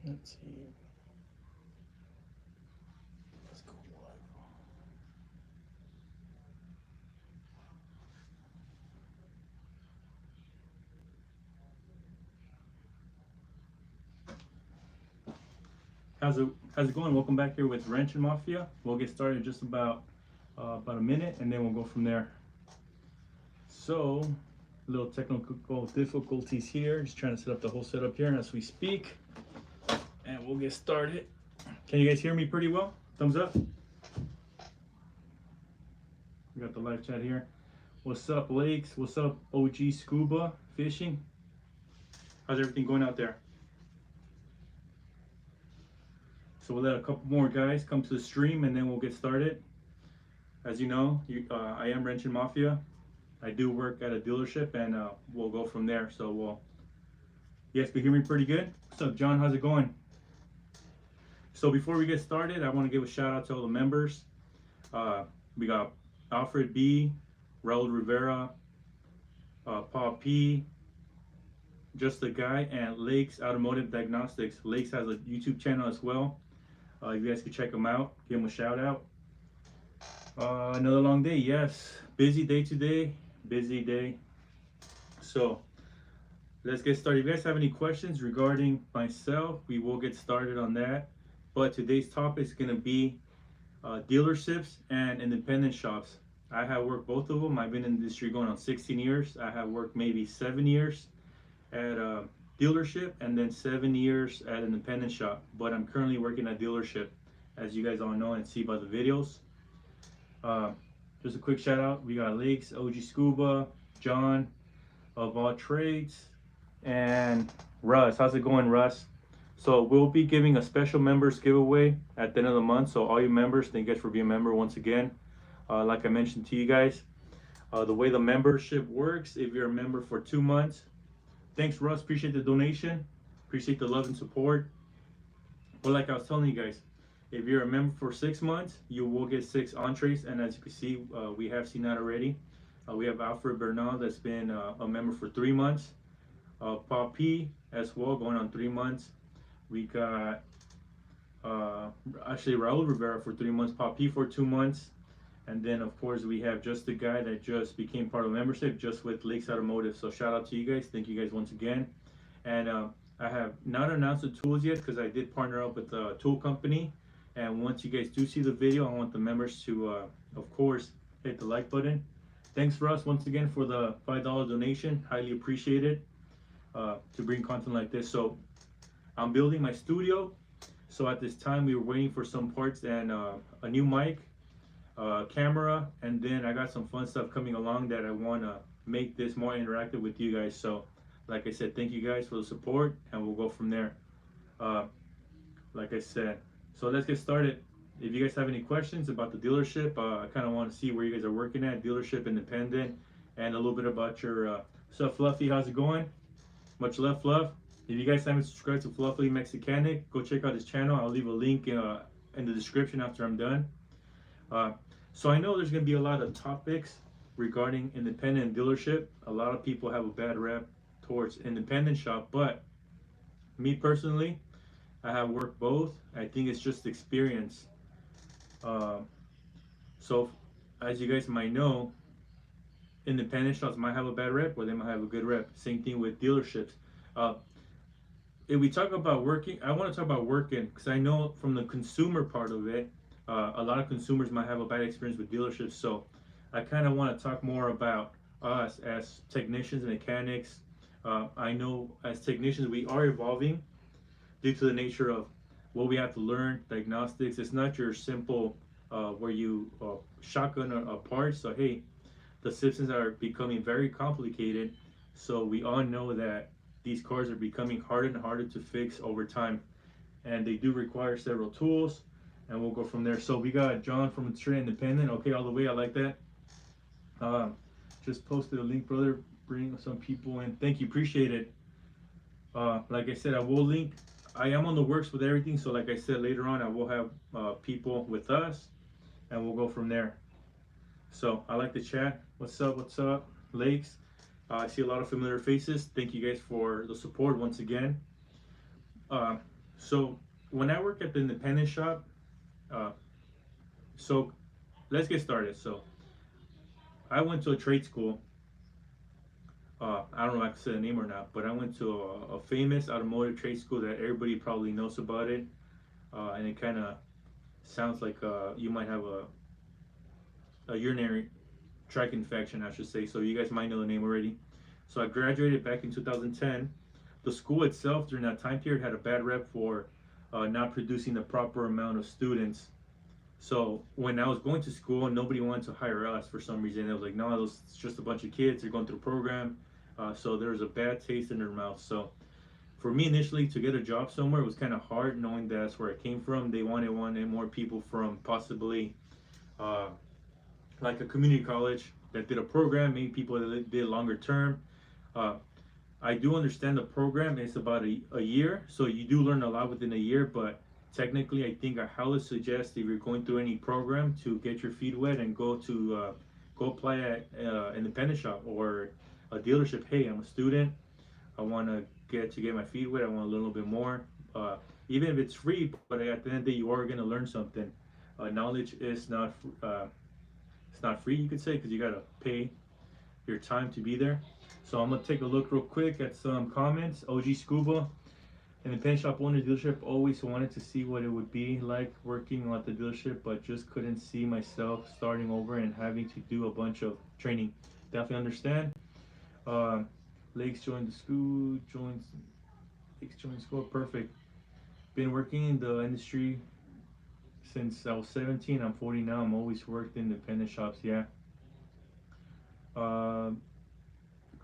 Let's see. Let's go live. How's it going? Welcome back here with Wrench and Mafia. We'll get started in just about a minute, and then we'll go from there. So, little technical difficulties here. Just trying to set up the whole setup here as we speak, and we'll get started. Can you guys hear me pretty well? Thumbs up. We got the live chat here. What's up, Lakes? What's up, OG Scuba Fishing? How's everything going out there? So we'll let a couple more guys come to the stream, and then we'll get started. As you know, I am Wrench and Mafia. I do work at a dealership, and we'll go from there. So you guys can hear me pretty good? What's up, John? How's it going? So before we get started, I want to give a shout out to all the members. We got Alfred B, Raul Rivera, Paul P, Just a Guy, and Lakes Automotive Diagnostics. Lakes has a YouTube channel as well. You guys can check him out. Give him a shout out. Another long day, yes. Busy day today. Busy day. So let's get started. If you guys have any questions regarding myself, we will get started on that. But today's topic is going to be dealerships and independent shops. I have worked both of them. I've been in the industry going on 16 years. I have worked maybe 7 years at a dealership and then 7 years at an independent shop. But I'm currently working at dealership, as you guys all know and see by the videos. Just a quick shout out. We got Lakes, OG Scuba, John of All Trades, and Russ. How's it going, Russ? So we'll be giving a special members giveaway at the end of the month. So all you members, thank you guys for being a member once again. Like I mentioned to you guys, the way the membership works, if you're a member for 2 months, thanks, Russ. Appreciate the donation. Appreciate the love and support. But like I was telling you guys, if you're a member for 6 months, you will get 6 entrees. And as you can see, we have seen that already. We have Alfred Bernal that's been a member for 3 months. Paul P as well, going on 3 months. We got actually Raul Rivera for 3 months, Paul P for 2 months. And then, of course, we have Just a Guy that just became part of the membership, just with Lakes Automotive. So shout out to you guys. Thank you guys once again. And I have not announced the tools yet because I did partner up with a tool company. And once you guys do see the video, I want the members to, of course, hit the like button. Thanks, Russ, once again for the $5 donation. Highly appreciate it to bring content like this. So I'm building my studio. So at this time, we were waiting for some parts and a new mic, camera, and then I got some fun stuff coming along that I want to make this more interactive with you guys. So like I said, thank you guys for the support, and we'll go from there. Like I said, so let's get started. If you guys have any questions about the dealership, I kind of want to see where you guys are working at, dealership, independent, and a little bit about your what's up, Fluffy? How's it going? Much love, Fluff. If you guys haven't subscribed to Fluffy Mexicanic, go check out his channel. I'll leave a link in the description after I'm done. So I know there's going to be a lot of topics regarding independent dealership. A lot of people have a bad rep towards independent shop, but me personally, I have worked both. I think it's just experience. So as you guys might know, independent shops might have a bad rep or they might have a good rep. Same thing with dealerships. If we talk about working, I want to talk about working because I know from the consumer part of it, a lot of consumers might have a bad experience with dealerships. So I kind of want to talk more about us as technicians and mechanics. I know as technicians we are evolving due to the nature of what we have to learn. Diagnostics, it's not your simple where you shotgun a part. So hey, the systems are becoming very complicated. So we all know that these cars are becoming harder and harder to fix over time, and they do require several tools, and we'll go from there. So we got John from Detroit Independent. Okay, all the way, I like that. Just posted a link, brother. Bring some people in. Thank you, appreciate it. Like I said, I will link. I am on the works with everything. So like I said, later on, I will have people with us, and we'll go from there. So I like the chat. What's up? What's up, Lakes? I see a lot of familiar faces. Thank you guys for the support once again. So when I work at the independent shop, uh, so let's get started. So I went to a trade school. I don't know if I can say the name or not, but I went to a famous automotive trade school that everybody probably knows about it, and it kind of sounds like you might have a urinary tract infection, I should say. So you guys might know the name already. So I graduated back in 2010. The school itself during that time period had a bad rep for not producing the proper amount of students. So when I was going to school, nobody wanted to hire us for some reason. It was like, no, those it's just a bunch of kids. They're going through a program. So there was a bad taste in their mouth. So for me initially to get a job somewhere, it was kind of hard knowing that's where I came from. They wanted more people from possibly uh, like a community college that did a program, maybe people that did longer term. Uh, I do understand the program is about a year, so you do learn a lot within a year, but technically, I think I highly suggest if you're going through any program to get your feet wet and go apply at independent shop or a dealership. Hey, I'm a student. I want to get my feet wet. I want to learn a little bit more. Even if it's free, but at the end of the day, you are going to learn something. Knowledge is not it's not free, you could say, because you got to pay your time to be there. So I'm gonna take a look real quick at some comments. OG Scuba and the pen shop owner dealership always wanted to see what it would be like working at the dealership, but just couldn't see myself starting over and having to do a bunch of training. Definitely understand. Um, Lakes joined the school, joins Lakes joined school. Perfect. Been working in the industry since I was 17. I'm 40 now. I'm always worked in independent shops. Yeah. Um,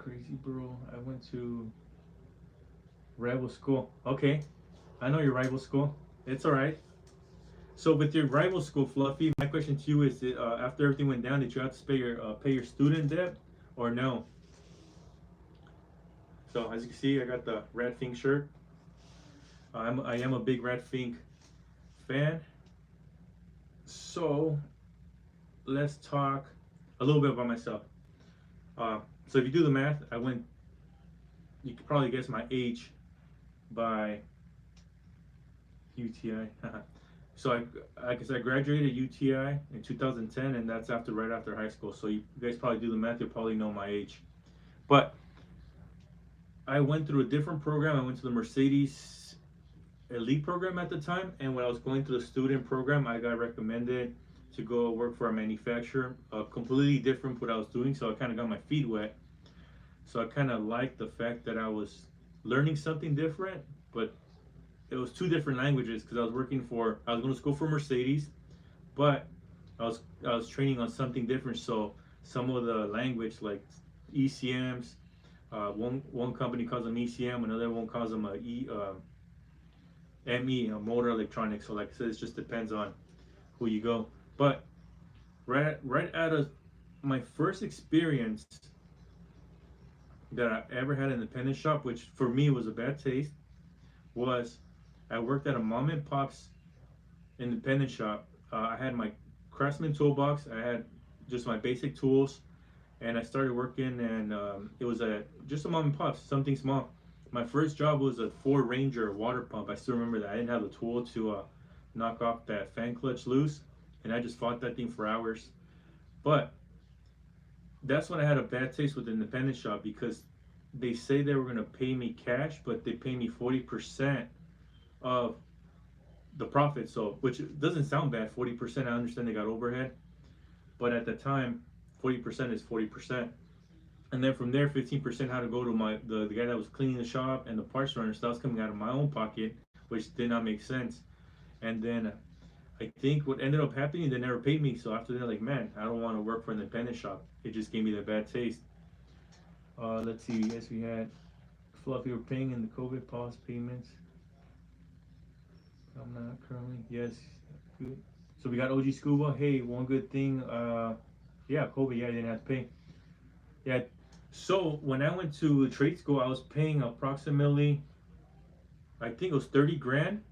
Crazy bro. I went to rival school. Okay, I know your rival school. It's all right. So with your rival school, Fluffy, my question to you is: after everything went down, did you have to pay your student debt, or no? So as you can see, I got the Red Fink shirt. I am a big Red Fink fan. So let's talk a little bit about myself. So if you do the math, I went. You could probably guess my age by UTI. So I guess I graduated UTI in 2010, and that's right after high school. So you guys probably do the math. You'll probably know my age. But I went through a different program. I went to the Mercedes Elite program at the time, and when I was going through the student program, I got recommended to go work for a manufacturer, completely different from what I was doing. So I kind of got my feet wet. So I kind of liked the fact that I was learning something different, but it was two different languages because I was going to school for Mercedes, but I was training on something different. So some of the language like ECMs, one company calls them ECM, another one calls them ME, motor electronics. So like I said, it just depends on who you go. But right out of my first experience that I ever had in an independent shop, which for me was a bad taste, was I worked at a mom and pop's independent shop. I had my Craftsman toolbox. I had just my basic tools, and I started working. And it was just a mom and pop's, something small. My first job was a Ford Ranger water pump. I still remember that. I didn't have the tool to knock off that fan clutch loose, and I just fought that thing for hours. But that's when I had a bad taste with the independent shop because they say they were gonna pay me cash, but they pay me 40% of the profit. So, which doesn't sound bad. 40%. I understand they got overhead, but at the time, 40% is 40%. And then from there, 15% had to go to the guy that was cleaning the shop and the parts runner. So that was coming out of my own pocket, which did not make sense. And then I think what ended up happening, they never paid me. So after that, like, man, I don't want to work for an independent shop. It just gave me that bad taste. Let's see. Yes, we had Fluffy. We're paying in the COVID pause payments. I'm not currently. Yes. Good. So we got OG Scuba. Hey, one good thing. Yeah, COVID. Yeah, I didn't have to pay. Yeah. So when I went to trade school, I was paying approximately, I think it was 30 grand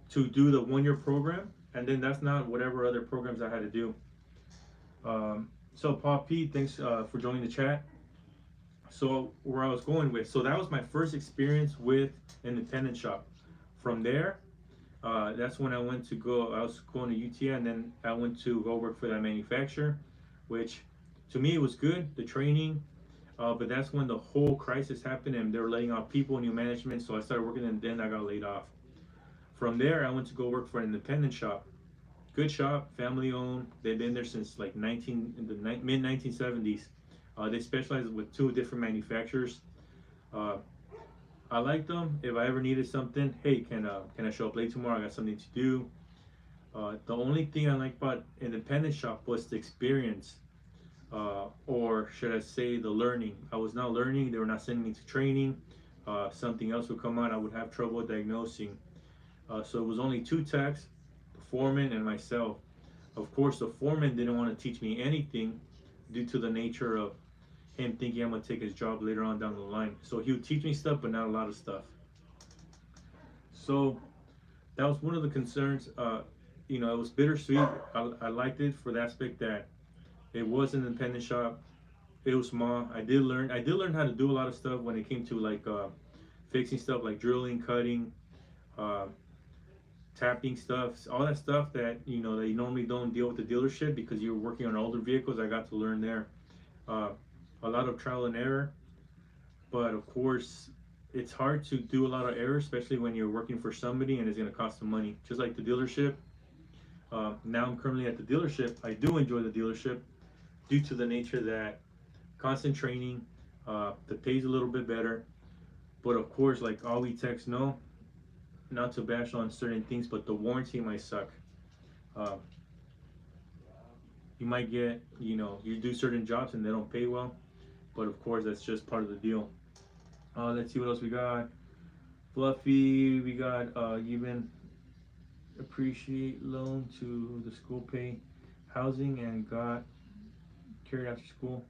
to do the 1 year program, and then that's not whatever other programs I had to do. So Paul P, thanks for joining the chat. So where I was going with, so that was my first experience with an independent shop. From there, that's when I went to go. I was going to UTI, and then I went to go work for that manufacturer, which to me it was good. The training, but that's when the whole crisis happened, and they were laying off people, new management. So I started working, and then I got laid off. From there, I went to go work for an independent shop. Good shop, family owned. They've been there since like 19 in the mid 1970s. They specialize with two different manufacturers. Uh, I like them. If I ever needed something, hey, can I show up late tomorrow? I got something to do. The only thing I like about independent shop was the experience, or should I say, the learning. I was not learning. They were not sending me to training. Something else would come on. I would have trouble diagnosing. So it was only two techs, the foreman and myself. Of course, the foreman didn't want to teach me anything due to the nature of him thinking I'm gonna take his job later on down the line. So he would teach me stuff, but not a lot of stuff. So that was one of the concerns. It was bittersweet. I liked it for the aspect that it was an independent shop. It was small. I did learn. I did learn how to do a lot of stuff when it came to like fixing stuff, like drilling, cutting, uh, tapping stuff, all that stuff that that you normally don't deal with the dealership because you're working on older vehicles. I got to learn there. Uh, a lot of trial and error, but of course, it's hard to do a lot of error, especially when you're working for somebody and it's going to cost some money. Just like the dealership. Now I'm currently at the dealership. I do enjoy the dealership due to the nature that constant training, the pay's a little bit better. But of course, like all we techs know, not to bash on certain things, but the warranty might suck. Uh, you might get, you do certain jobs and they don't pay well, but of course that's just part of the deal. Let's see what else we got. Fluffy, we got even appreciate loan to the school pay housing and got carried after school.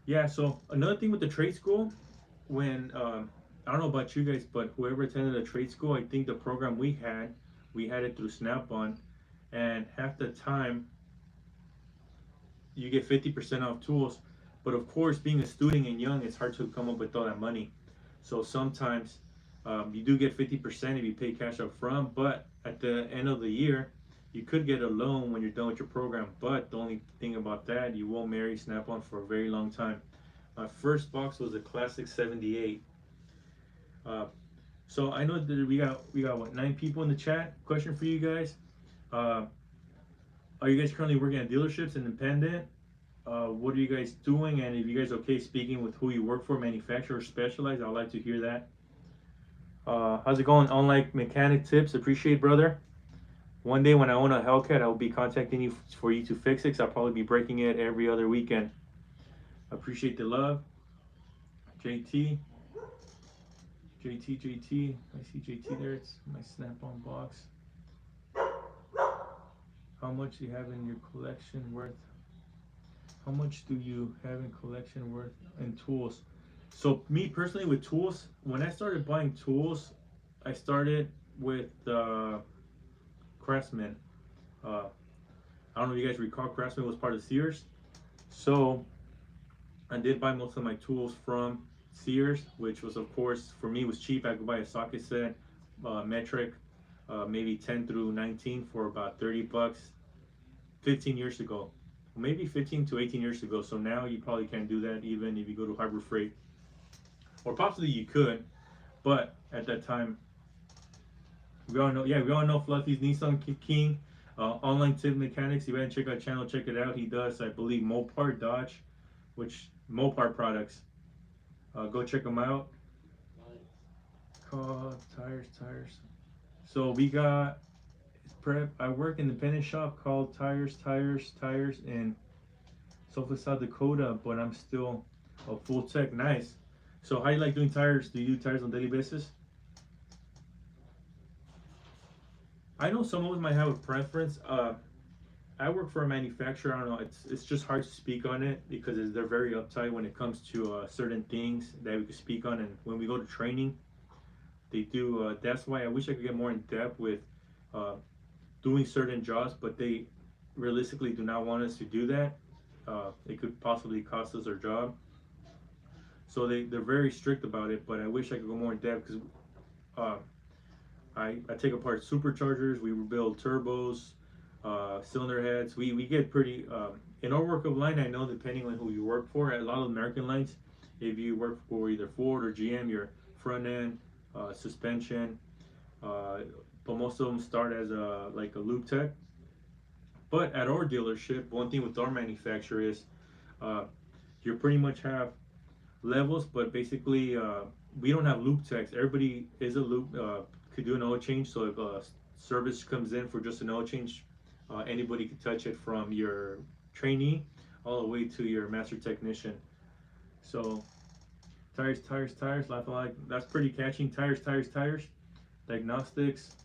Yeah, so another thing with the trade school, when I don't know about you guys, but whoever attended a trade school, I think the program we had it through Snap-on, and half the time you get 50% off tools. But of course, being a student and young, it's hard to come up with all that money. So sometimes you do get 50% if you pay cash up front, but at the end of the year, you could get a loan when you're done with your program. But the only thing about that, you won't marry Snap-on for a very long time. My first box was a classic 78. Uh, so I know that we got what, 9 people in the chat. Question for you guys: uh, Are you guys currently working at dealerships, independent? What are you guys doing? And if you guys okay speaking with who you work for, manufacturer, specialized, I'd like to hear that. How's it going? Online mechanic tips, appreciate, brother. One day when I own a Hellcat, I will be contacting you for you to fix it. I'll probably be breaking it every other weekend. Appreciate the love. JT, JT. I see JT there. It's my Snap-on box. How much do you have in your collection worth? How much do you have in collection worth in tools? So me personally with tools, when I started buying tools, I started with Craftsman. Uh, I don't know if you guys recall, Craftsman was part of Sears. So I did buy most of my tools from Sears, which was, of course, for me was cheap. I could buy a socket set, metric, maybe 10 through 19 for about 30 bucks 15 years ago. Maybe 15 to 18 years ago. So now you probably can't do that even if you go to Harbor Freight. Or possibly you could, but at that time, we all know Fluffy's Nissan King. Online tip mechanics. You want to check out channel, check it out. He does, I believe, Mopar, Dodge, which Mopar products. Go check them out. Tires. So we got prep. I work in the independent shop called Tires in Sulphur, South Dakota, but I'm still a full tech. Nice. So how do you like doing tires? Do you do tires on a daily basis? I know some of us might have a preference. I work for a manufacturer. I don't know. It's just hard to speak on it because they're very uptight when it comes to certain things that we could speak on. And when we go to training, they do. That's why I wish I could get more in depth with doing certain jobs, but they realistically do not want us to do that. it could possibly cost us our job. So they're very strict about it. But I wish I could go more in depth because uh, I take apart superchargers, we rebuild turbos, cylinder heads. We get pretty, in our work of line, I know depending on who you work for, a lot of American lines, if you work for either Ford or GM, your front end, suspension, uh, but most of them start as a like a lube tech. But at our dealership, one thing with our manufacturer is uh, you pretty much have levels, but basically we don't have loop techs. Everybody is a loop could do an oil change. So if a service comes in for just an oil change, anybody could touch it from your trainee all the way to your master technician. So tires, tires, tires. Like that's pretty catching. Tires, tires, tires. Diagnostics.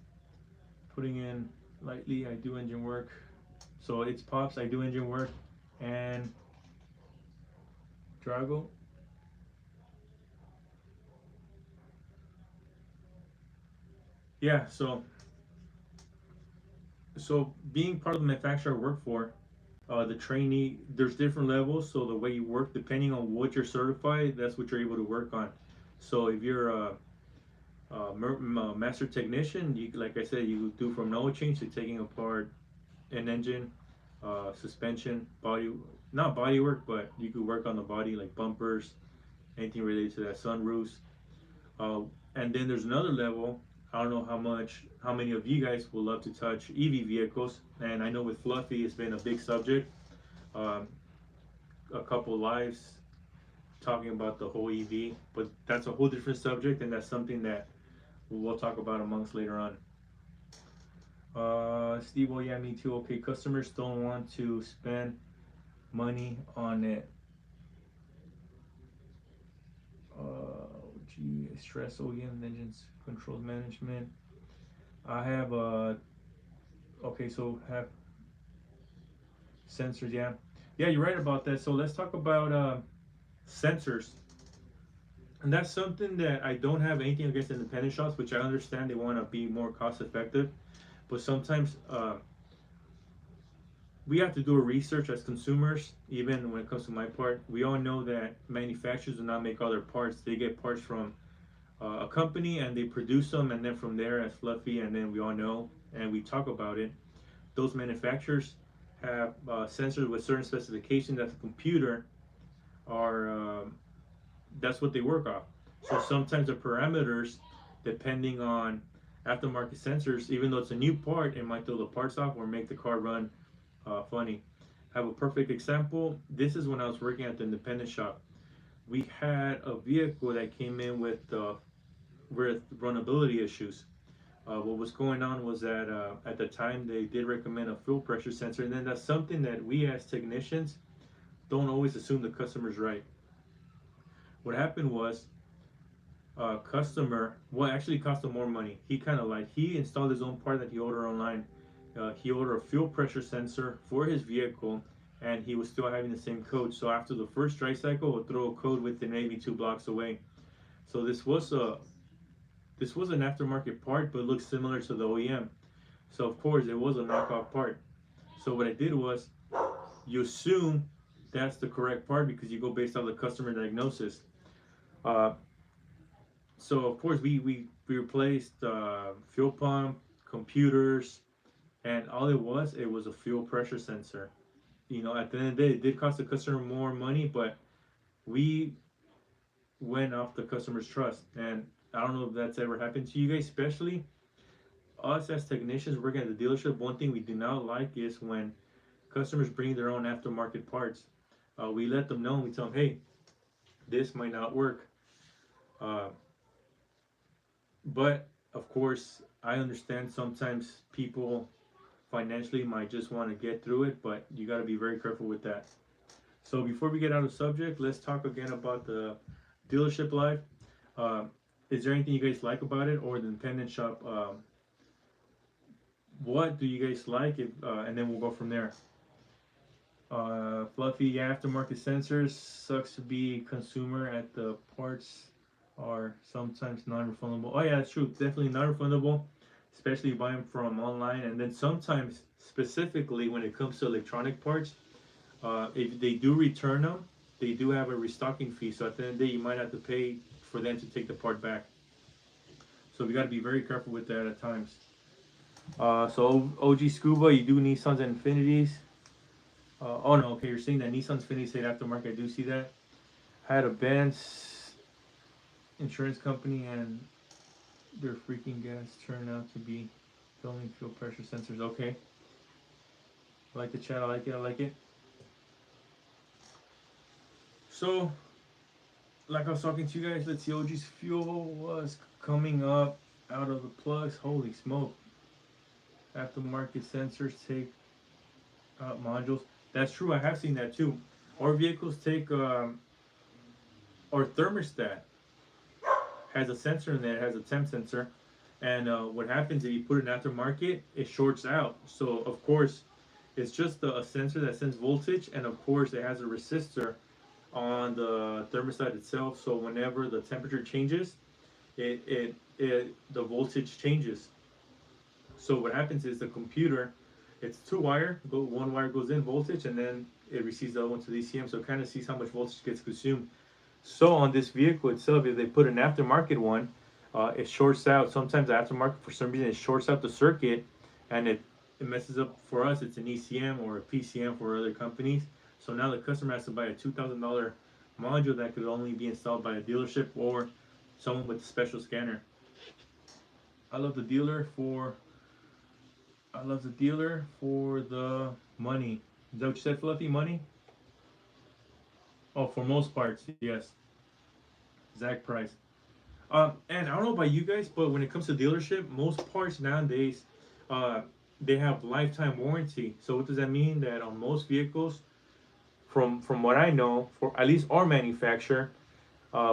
Putting in lightly. I do engine work. So it's pops. I do engine work and Drago. Yeah, so being part of the manufacturer I work for, the trainee, there's different levels. So the way you work, depending on what you're certified, that's what you're able to work on. So if you're a master technician, you like I said, you do from no change to taking apart an engine, suspension, body, not body work, but you could work on the body like bumpers, anything related to that, sunroofs. Uh, and then there's another level. I don't know how many of you guys will love to touch EV vehicles. And I know with Fluffy, it's been a big subject. Um, a couple lives talking about the whole EV, but that's a whole different subject, and that's something that we'll talk about amongst later on. Steve, well, yeah, me too. Okay, customers don't want to spend money on it. Gee, stress OEM engines controls management. I have okay, so have sensors. Yeah, yeah, you're right about that. So let's talk about sensors, and that's something that I don't have anything against independent shops, which I understand they want to be more cost effective, but sometimes we have to do a research as consumers. Even when it comes to my part, we all know that manufacturers do not make all their parts. They get parts from a company and they produce them, and then from there as Fluffy, and then we all know and we talk about it, those manufacturers have sensors with certain specifications that the computer are that's what they work off. So sometimes the parameters, depending on aftermarket sensors, even though it's a new part, it might throw the parts off or make the car run funny. I have a perfect example. This is when I was working at the independent shop. We had a vehicle that came in with runnability issues. What was going on was that at the time they did recommend a fuel pressure sensor, and then that's something that we as technicians don't always assume the customer's right. What happened was a customer, well, actually cost him more money. He kind of lied. He installed his own part that he ordered online. He ordered a fuel pressure sensor for his vehicle, and he was still having the same code. So after the first dry cycle, we'll throw a code within maybe 2 blocks away. So this was an aftermarket part, but it looks similar to the OEM. So of course it was a knockoff part. So what I did was, you assume that's the correct part because you go based on the customer diagnosis. Uh, so of course we replaced fuel pump, computers, and all it was a fuel pressure sensor. You know, at the end of the day, it did cost the customer more money, but we went off the customer's trust. And I don't know if that's ever happened to you guys, especially us as technicians working at the dealership. One thing we do not like is when customers bring their own aftermarket parts. We let them know and we tell them, hey, this might not work. Uh, but of course, I understand sometimes people financially might just want to get through it, but you got to be very careful with that. So before we get out of subject, let's talk again about the dealership life. Uh, is there anything you guys like about it, or the independent shop? What do you guys like? If, and then we'll go from there. Fluffy, yeah, aftermarket sensors sucks to be consumer at the parts are sometimes non-refundable. Oh yeah, that's true. Definitely non-refundable, especially buying from online. And then sometimes, specifically when it comes to electronic parts, If they do return them, they do have a restocking fee. So at the end of the day, you might have to pay for them to take the part back. So we got to be very careful with that at times. So OG Scuba, you do Nissans and Infinities. Oh no, okay, you're saying that Nissan's Infiniti say aftermarket. I do see that. I had a Benz insurance company and their freaking gas turned out to be filming fuel pressure sensors. Okay. I like the chat. I like it. I like it. So, like I was talking to you guys, let's see. OG's fuel was coming up out of the plugs. Holy smoke. Aftermarket sensors take out modules. That's true. I have seen that too. Our vehicles take, our thermostat has a sensor in there. It has a temp sensor. And what happens if you put it in aftermarket, it shorts out. So, of course, it's just a sensor that sends voltage. And, of course, it has a resistor on the thermostat itself. So, whenever the temperature changes, the voltage changes. So, what happens is the computer, it's two wire, one wire goes in voltage, and then it receives the other one to the ECM. So, it kind of sees how much voltage gets consumed. So on this vehicle itself, if they put an aftermarket one, it shorts out. Sometimes the aftermarket, for some reason, it shorts out the circuit, and it messes up for us. It's an ECM or a PCM for other companies. So now the customer has to buy a $2,000 module that could only be installed by a dealership or someone with a special scanner. I love the dealer for. I love the dealer for the money. Is that what you said, Fluffy? Money? Oh, for most parts, yes. Zach Price. And I don't know about you guys, but when it comes to dealership, most parts nowadays, uh, they have lifetime warranty. So what does that mean? That on most vehicles, from what I know, for at least our manufacturer,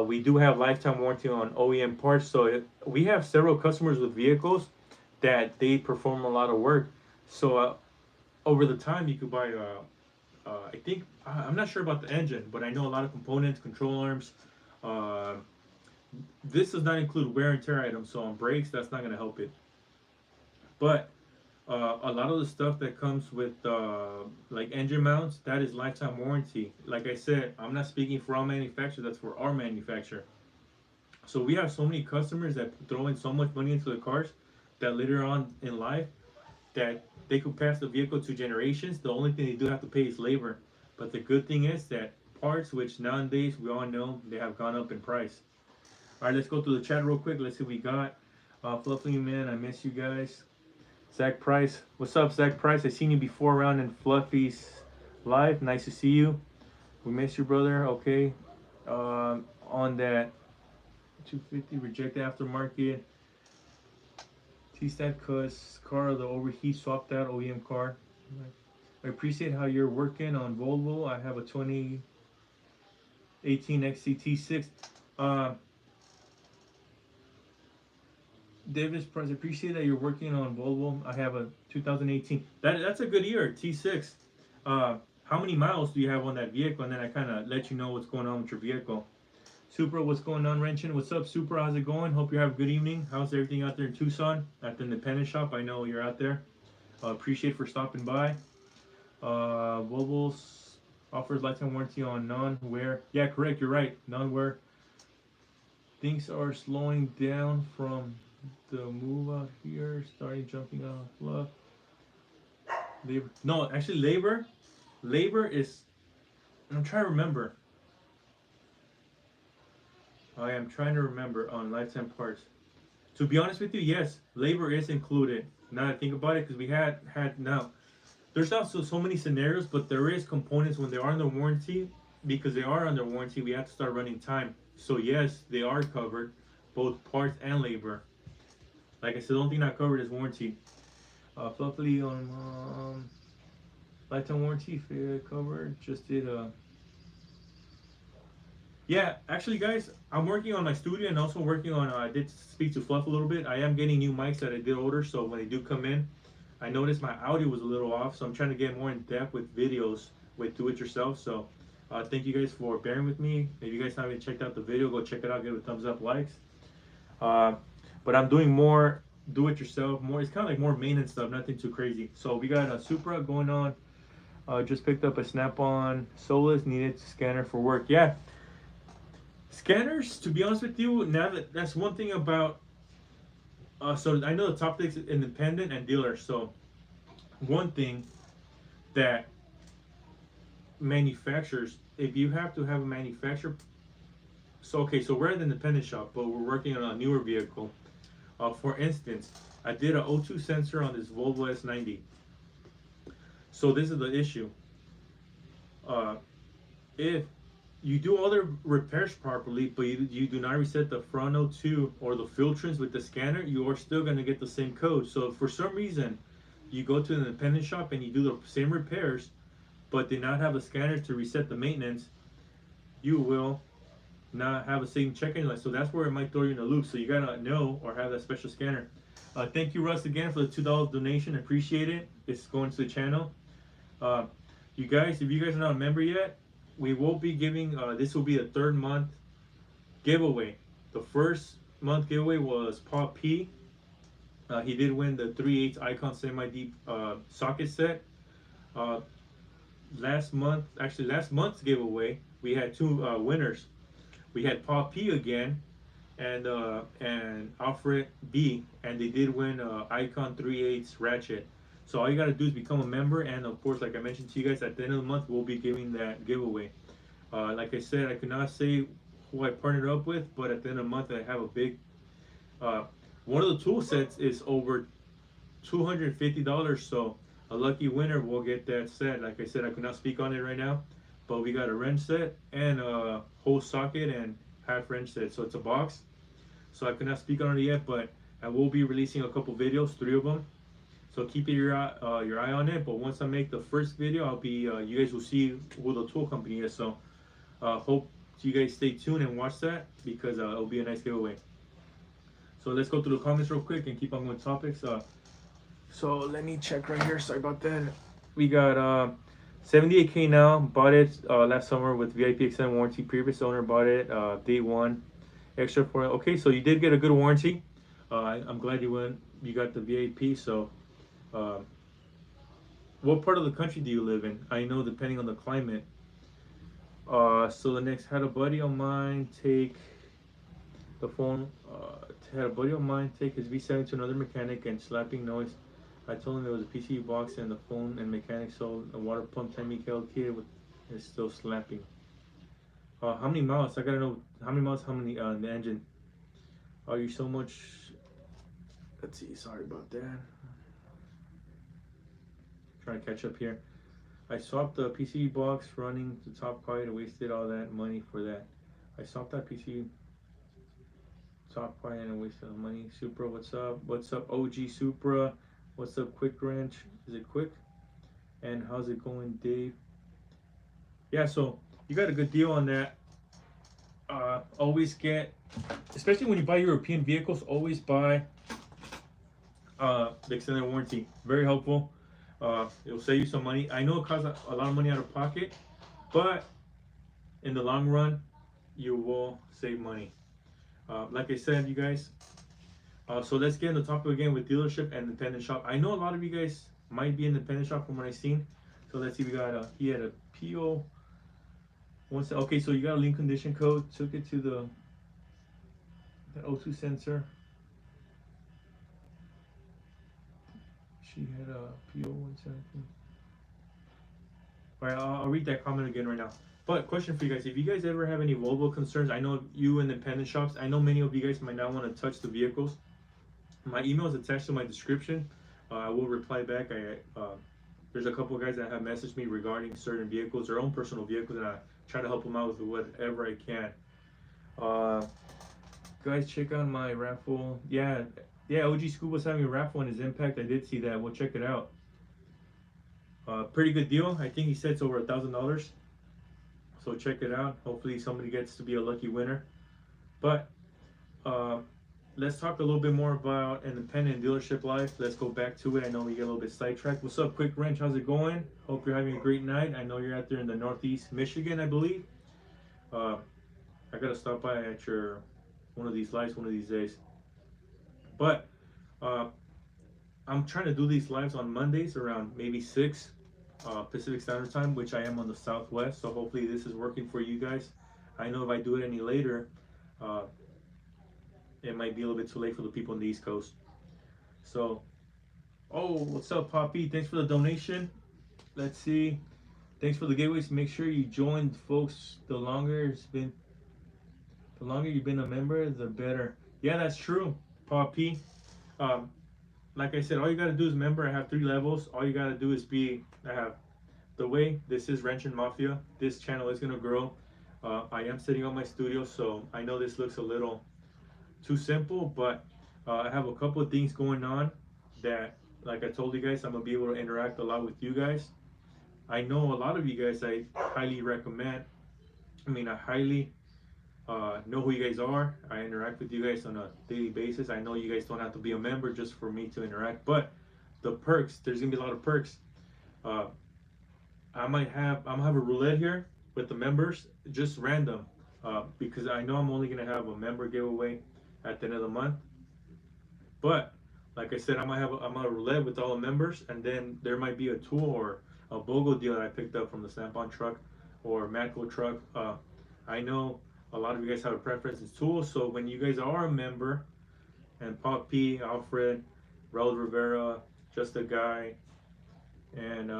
we do have lifetime warranty on OEM parts. So we have several customers with vehicles that they perform a lot of work. So over the time, you could buy. I think I'm not sure about the engine, but I know a lot of components, control arms. Uh, this does not include wear and tear items, so on brakes, that's not going to help it. But a lot of the stuff that comes with like engine mounts, that is lifetime warranty. Like I said, I'm not speaking for all manufacturers, that's for our manufacturer. So we have so many customers that throw in so much money into the cars that later on in life, that they could pass the vehicle to generations. The only thing they do have to pay is labor. But the good thing is that parts, which nowadays we all know they have gone up in price. All right, let's go through the chat real quick. Let's see what we got. Fluffy Man, I miss you guys. Zach Price, what's up, Zach Price? I seen you before around in Fluffy's live. Nice to see you. We miss you, brother. Okay. On that 250 reject aftermarket. T-Stat cuz car the overheat swapped out OEM car. I appreciate how you're working on Volvo. I have a 2018 XCT6. Davis Price, I appreciate that you're working on Volvo. I have a 2018. That's a good year, T6. How many miles do you have on that vehicle? And then I kind of let you know what's going on with your vehicle. Supra, what's going on, Wrenching? What's up, Supra? How's it going? Hope you have a good evening. How's everything out there in Tucson at the independent shop? I know you're out there. Appreciate for stopping by. Volvo's offers lifetime warranty on non-wear. Yeah, correct. You're right. Non-wear. Things are slowing down from the move out here. Starting jumping out of fluff. Labor. No, actually, labor. Labor is. I'm trying to remember. I am trying to remember on lifetime parts. To be honest with you, yes, labor is included. Now that I think about it, because we had now. There's not so many scenarios, but there is components when they are under warranty. Because they are under warranty, we have to start running time. So yes, they are covered, both parts and labor. Like I said, the only thing not covered is warranty. Fluffily on lifetime warranty covered. Just did Yeah, actually, guys, I'm working on my studio and also working on. I did speak to Fluff a little bit. I am getting new mics that I did order, so when they do come in, I noticed my audio was a little off, so I'm trying to get more in depth with videos with do-it-yourself. So, thank you guys for bearing with me. If you guys haven't checked out the video, go check it out. Give it a thumbs up, likes. But I'm doing more do-it-yourself. More. It's kind of like more maintenance stuff, nothing too crazy. So we got a Supra going on Just picked up a Snap-on Solus. Needed a scanner for work. Yeah, scanners. To be honest with you, now that's one thing about. So I know the topic is independent and dealer. So one thing that manufacturers, if you have to have a manufacturer. So okay, so we're at an independent shop, but we're working on a newer vehicle. For instance, I did a O2 sensor on this Volvo S90. So this is the issue. Uh, if you do all the repairs properly, but you do not reset the front O2 or the filtrants with the scanner, you are still going to get the same code. So if for some reason you go to an independent shop and you do the same repairs, but did not have a scanner to reset the maintenance, you will not have a same check-in light. So that's where it might throw you in a loop. So you gotta know or have that special scanner. Thank you, Russ, again for the $2 donation. Appreciate it. It's going to the channel. Uh, you guys, if you guys are not a member yet, we will be giving. This will be the third month giveaway. The first month giveaway was Paul P. He did win the 3/8 Icon semi-deep socket set. Last month's giveaway, we had two winners. We had Paul P again, and Alfred B, and they did win Icon 3/8 ratchet. So all you gotta do is become a member, and of course, like I mentioned to you guys, at the end of the month, we'll be giving that giveaway. Like I said, I could not say who I partnered up with, but at the end of the month, I have a big. One of the tool sets is over $250, so a lucky winner will get that set. Like I said, I could not speak on it right now, but we got a wrench set and a whole socket and half wrench set. So it's a box. So I could not speak on it yet, but I will be releasing a couple videos, 3 of them. So keep your eye on it. But once I make the first video, I'll be you guys will see who the tool company is. So hope you guys stay tuned and watch that because it'll be a nice giveaway. So let's go through the comments real quick and keep on going topics. So let me check right here. Sorry about that. We got 78K now. Bought it last summer with VIP extended warranty. Previous owner bought it day one. Extra for it. Okay, so you did get a good warranty. I'm glad you got the VIP. So what part of the country do you live in? I know depending on the climate. So the next, had a buddy of mine take the phone. Had a buddy of mine take his V7 to another mechanic and slapping noise. I told him there was a PCB box and the phone and mechanic sold a water pump 10 MK kit with it's still slapping. How many miles? I gotta know how many miles, how many in the engine. Are you so much? Let's see. Sorry about that. Trying to catch up here. I swapped the PCB box running to top quiet and wasted all that money for that. I swapped that PCB top quiet and wasted all the money. Supra, what's up? What's up, OG Supra? What's up, Quick Wrench? Is it quick? And how's it going, Dave? Yeah, so you got a good deal on that. Always get, especially when you buy European vehicles, always buy the extended warranty. Very helpful. It'll save you some money. I know it costs a lot of money out of pocket, but in the long run, you will save money. Like I said, you guys. So let's get into the topic again with dealership and independent shop. I know a lot of you guys might be independent shop from what I've seen. So let's see. We got he had a PO. Okay, so you got a link condition code. Took it to the O2 sensor. She had a PO 117. All right, I'll read that comment again right now. But question for you guys: if you guys ever have any Volvo concerns, I know you independent shops. I know many of you guys might not want to touch the vehicles. My email is attached to my description. I will reply back. There's a couple of guys that have messaged me regarding certain vehicles, their own personal vehicles, and I try to help them out with whatever I can. Guys, check out my raffle. Yeah, OG Scuba's having a raffle on his Impact. I did see that. We'll check it out. Pretty good deal. I think he said it's over $1,000. So check it out. Hopefully somebody gets to be a lucky winner. But let's talk a little bit more about independent dealership life. Let's go back to it. I know we get a little bit sidetracked. What's up, Quick Wrench? How's it going? Hope you're having a great night. I know you're out there in the Northeast Michigan, I believe. I gotta stop by at your one of these lives one of these days. But I'm trying to do these lives on Mondays around maybe 6 Pacific Standard Time, which I am on the Southwest. So hopefully this is working for you guys. I know if I do it any later, uh, it might be a little bit too late for the people on the East Coast. So, oh, what's up, Poppy? Thanks for the donation. Let's see. Thanks for the giveaways. Make sure you join, folks. The longer you've been a member, the better. Yeah, that's true, Poppy. Um, like I said, all you gotta do is member. I have 3 levels. All you gotta do is I have the way. This is Wrench and Mafia. This channel is gonna grow. I am setting up my studio, so I know this looks a little too simple, but I have a couple of things going on that, like I told you guys, I'm gonna be able to interact a lot with you guys. I know a lot of you guys I highly recommend. I highly know who you guys are. I interact with you guys on a daily basis. I know you guys don't have to be a member just for me to interact, but the perks, there's gonna be a lot of perks. I'm gonna have a roulette here with the members, just random, because I know I'm only gonna have a member giveaway at the end of the month. But like I said, I'm gonna roulette with all the members, and then there might be a tool or a BOGO deal that I picked up from the Snap-on truck or Matco truck. I know a lot of you guys have a preference in tools, so when you guys are a member, and Pop P, Alfred, Raul Rivera, Just a Guy, and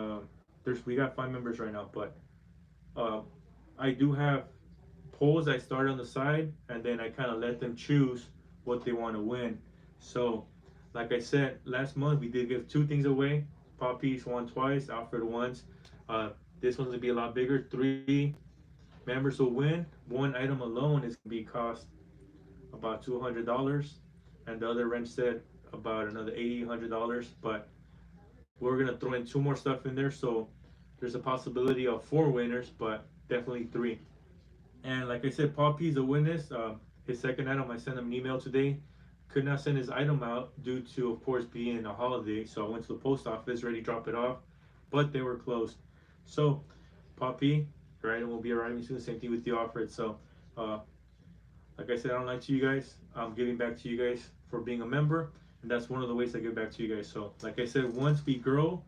we got 5 members right now, but I do have polls I start on the side, and then I kind of let them choose what they want to win. So, like I said, last month we did give 2 things away. Poppy's won twice, Alfred once. This one's gonna be a lot bigger. 3 members will win. 1 item alone is gonna be cost about $200, and the other wrench said about another $100. But we're gonna throw in 2 more stuff in there, so there's a possibility of 4 winners, but definitely 3. And like I said, Poppy's a witness. His second item, I sent him an email today. Could not send his item out due to, of course, being a holiday. So I went to the post office, ready to drop it off, but they were closed. So, Poppy, your item will be arriving soon. Same thing with you, Alfred. So, like I said, I don't lie to you guys. I'm giving back to you guys for being a member, and that's one of the ways I give back to you guys. So, like I said, once we grow,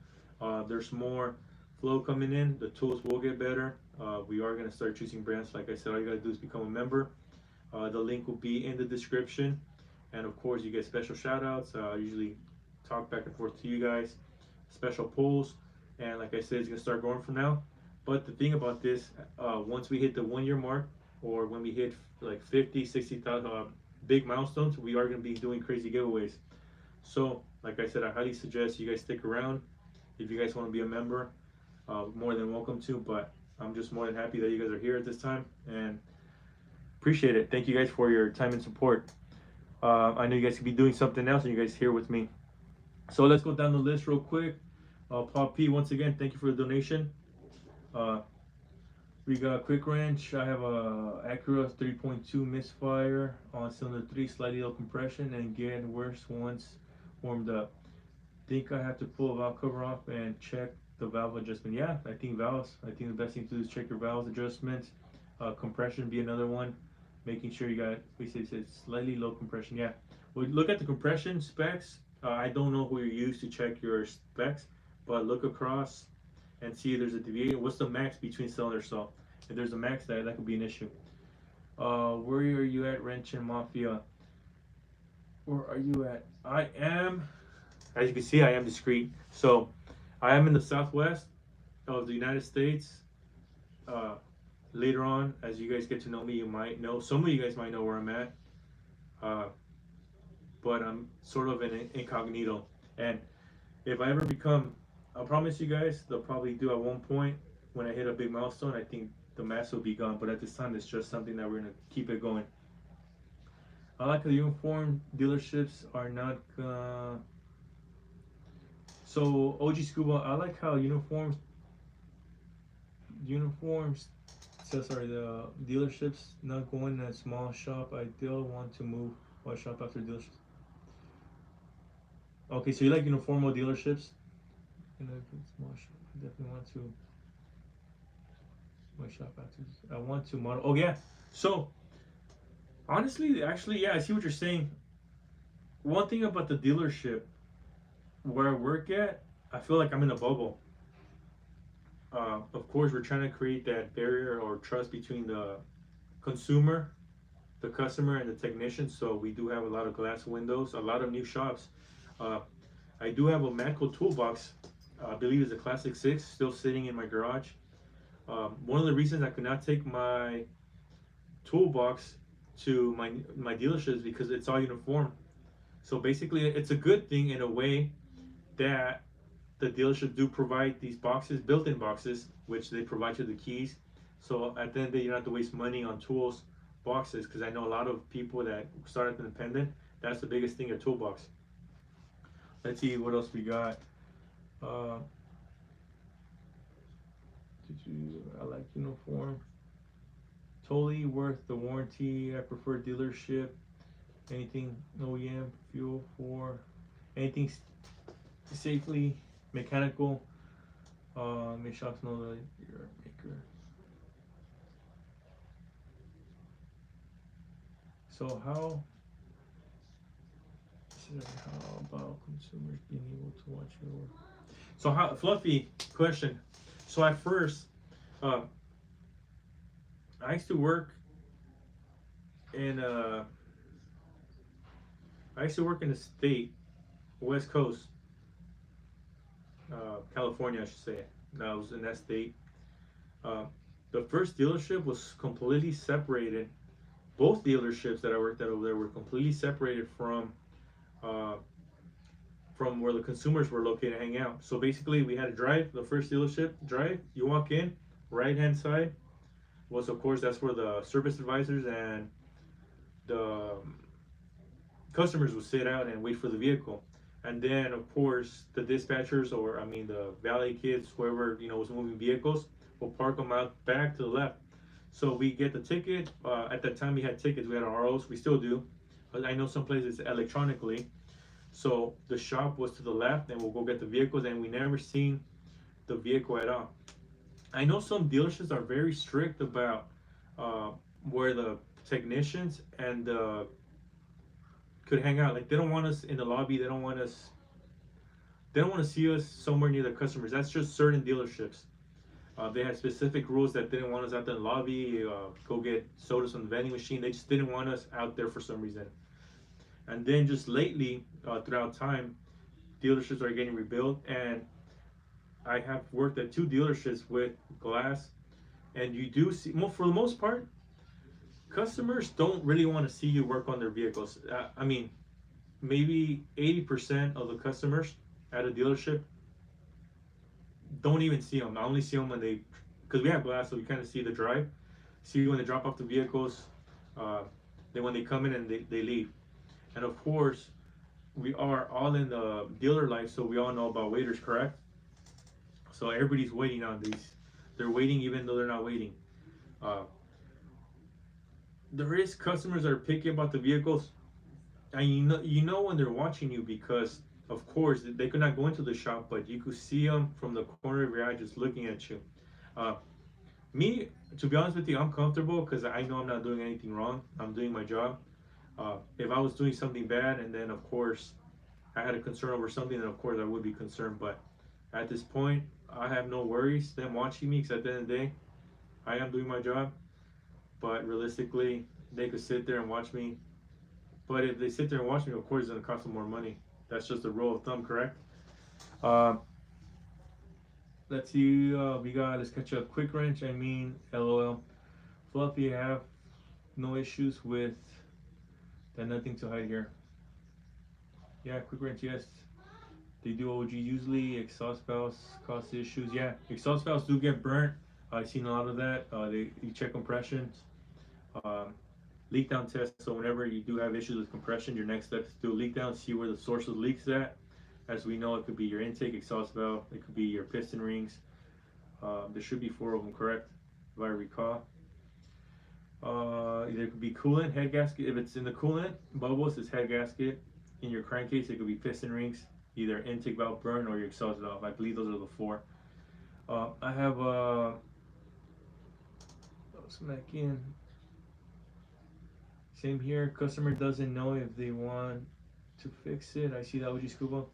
there's more flow coming in. The tools will get better. We are going to start choosing brands. Like I said, all you got to do is become a member. The link will be in the description. And of course, you get special shout outs. I usually talk back and forth to you guys, special polls. And like I said, it's going to start growing from now. But the thing about this, once we hit the 1-year mark, or when we hit like 50, 60,000 big milestones, we are going to be doing crazy giveaways. So, like I said, I highly suggest you guys stick around. If you guys want to be a member, more than welcome to. But I'm just more than happy that you guys are here at this time, and appreciate it. Thank you guys for your time and support. I know you guys could be doing something else, and you guys here with me. So let's go down the list real quick. Paul P, once again, thank you for the donation. We got Quick Wrench. I have a Acura 3.2 misfire on cylinder 3, slightly low compression, and getting worse once warmed up. Think I have to pull a valve cover off and check the valve adjustment. Yeah, I think the best thing to do is check your valve adjustments. Compression be another one. Making sure you got, we say it's slightly low compression. Yeah, well, look at the compression specs. I don't know who you use to check your specs, but look across and see if there's a deviation. What's the max between cylinders? So if there's a max, that could be an issue. Where are you at, Wrench and Mafia? Where are you at? I am, as you can see, I am discreet. So I am in the Southwest of the United States. Later on, as you guys get to know me, you might know, some of you guys might know where I'm at, but I'm sort of an incognito. And if I ever become, I promise you guys, they'll probably do at one point when I hit a big milestone. I think the mask will be gone, but at this time, it's just something that we're gonna keep it going. I like how uniform dealerships are not. So OG Scuba, I like how uniforms. So sorry, the dealerships not going in a small shop. I still want to move one shop after dealerships. Okay, so you like uniformal dealerships? In a small shop, I definitely want to. My shop after. I want to model. Oh yeah. So honestly, actually, yeah, I see what you're saying. One thing about the dealership where I work at, I feel like I'm in a bubble. Of course, we're trying to create that barrier or trust between the consumer, the customer, and the technician. So we do have a lot of glass windows, a lot of new shops. Uh, I do have a Matco toolbox. I believe it's a Classic 6, still sitting in my garage. One of the reasons I could not take my toolbox to my dealership is because it's all uniform. So basically, it's a good thing in a way that the dealership do provide these boxes, built-in boxes, which they provide you the keys. So at the end of the day, you don't have to waste money on tools boxes, because I know a lot of people that start at independent, that's the biggest thing, a toolbox. Let's see what else we got. Uh, I like uniform. Totally worth the warranty. I prefer dealership. Anything OEM, fuel for anything safely, mechanical. Make shops know that you're a maker. So how about consumers being able to watch your work? So how, Fluffy question. So at first, uh, I used to work in the state, West Coast, California, I should say. I was in that state. Uh, the first dealership was completely separated. Both dealerships that I worked at over there were completely separated uh, from where the consumers were located, hang out. So basically, we had to drive the first dealership. Drive, you walk in, right hand side was, of course, that's where the service advisors and the customers would sit out and wait for the vehicle. And then, of course, the dispatchers, or I mean, the valet kids, whoever was moving vehicles, will park them out back to the left. So we get the ticket. At that time, we had tickets. We had our ROs. We still do. But I know some places electronically. So the shop was to the left, and we'll go get the vehicles, and we never seen the vehicle at all. I know some dealerships are very strict about uh, where the technicians and could hang out. Like, they don't want us in the lobby. They don't want us. They don't want to see us somewhere near the customers. That's just certain dealerships. They had specific rules that didn't want us out there in the lobby. Go get sodas from the vending machine. They just didn't want us out there for some reason. And then just lately, throughout time, dealerships are getting rebuilt, and I have worked at two dealerships with glass, and you do see, for the most part, customers don't really want to see you work on their vehicles. I mean, maybe 80% of the customers at a dealership don't even see them. I only see them when because we have glass, so you kind of see the drive. See when they drop off the vehicles, uh, then when they come in and they leave. And of course, we are all in the dealer life, so we all know about waiters, correct? So everybody's waiting on these. They're waiting even though they're not waiting. Uh, there is customers that are picky about the vehicles, and you know when they're watching you, because of course they could not go into the shop, but you could see them from the corner of your eye just looking at you. Uh, Me, to be honest with you, I'm comfortable because I know I'm not doing anything wrong. I'm doing my job. If I was doing something bad, and then of course I had a concern over something, then of course I would be concerned. But at this point, I have no worries them watching me, because at the end of the day, I am doing my job. But realistically, they could sit there and watch me. But if they sit there and watch me, of course it's gonna cost them more money. That's just a rule of thumb, correct? Uh, let's see. Let's catch up. Quick wrench. I mean, LOL. Fluffy, have no issues with that. Nothing to hide here. Yeah, quick wrench. Yes, they do OG usually. Exhaust valves cause issues. Yeah, exhaust valves do get burnt. I've seen a lot of that. You check compressions, um, leak down test. So whenever you do have issues with compression, your next step is to do a leak down, see where the source of the leak's at. As we know, it could be your intake exhaust valve. It could be your piston rings. There should be 4 of them, correct, if I recall. There could be coolant, head gasket. If it's in the coolant bubbles, it's head gasket. In your crankcase, it could be piston rings, either intake valve burn or your exhaust valve. I believe those are the 4. I have smack in. Same here. Customer doesn't know if they want to fix it. I see that, OG Scuba.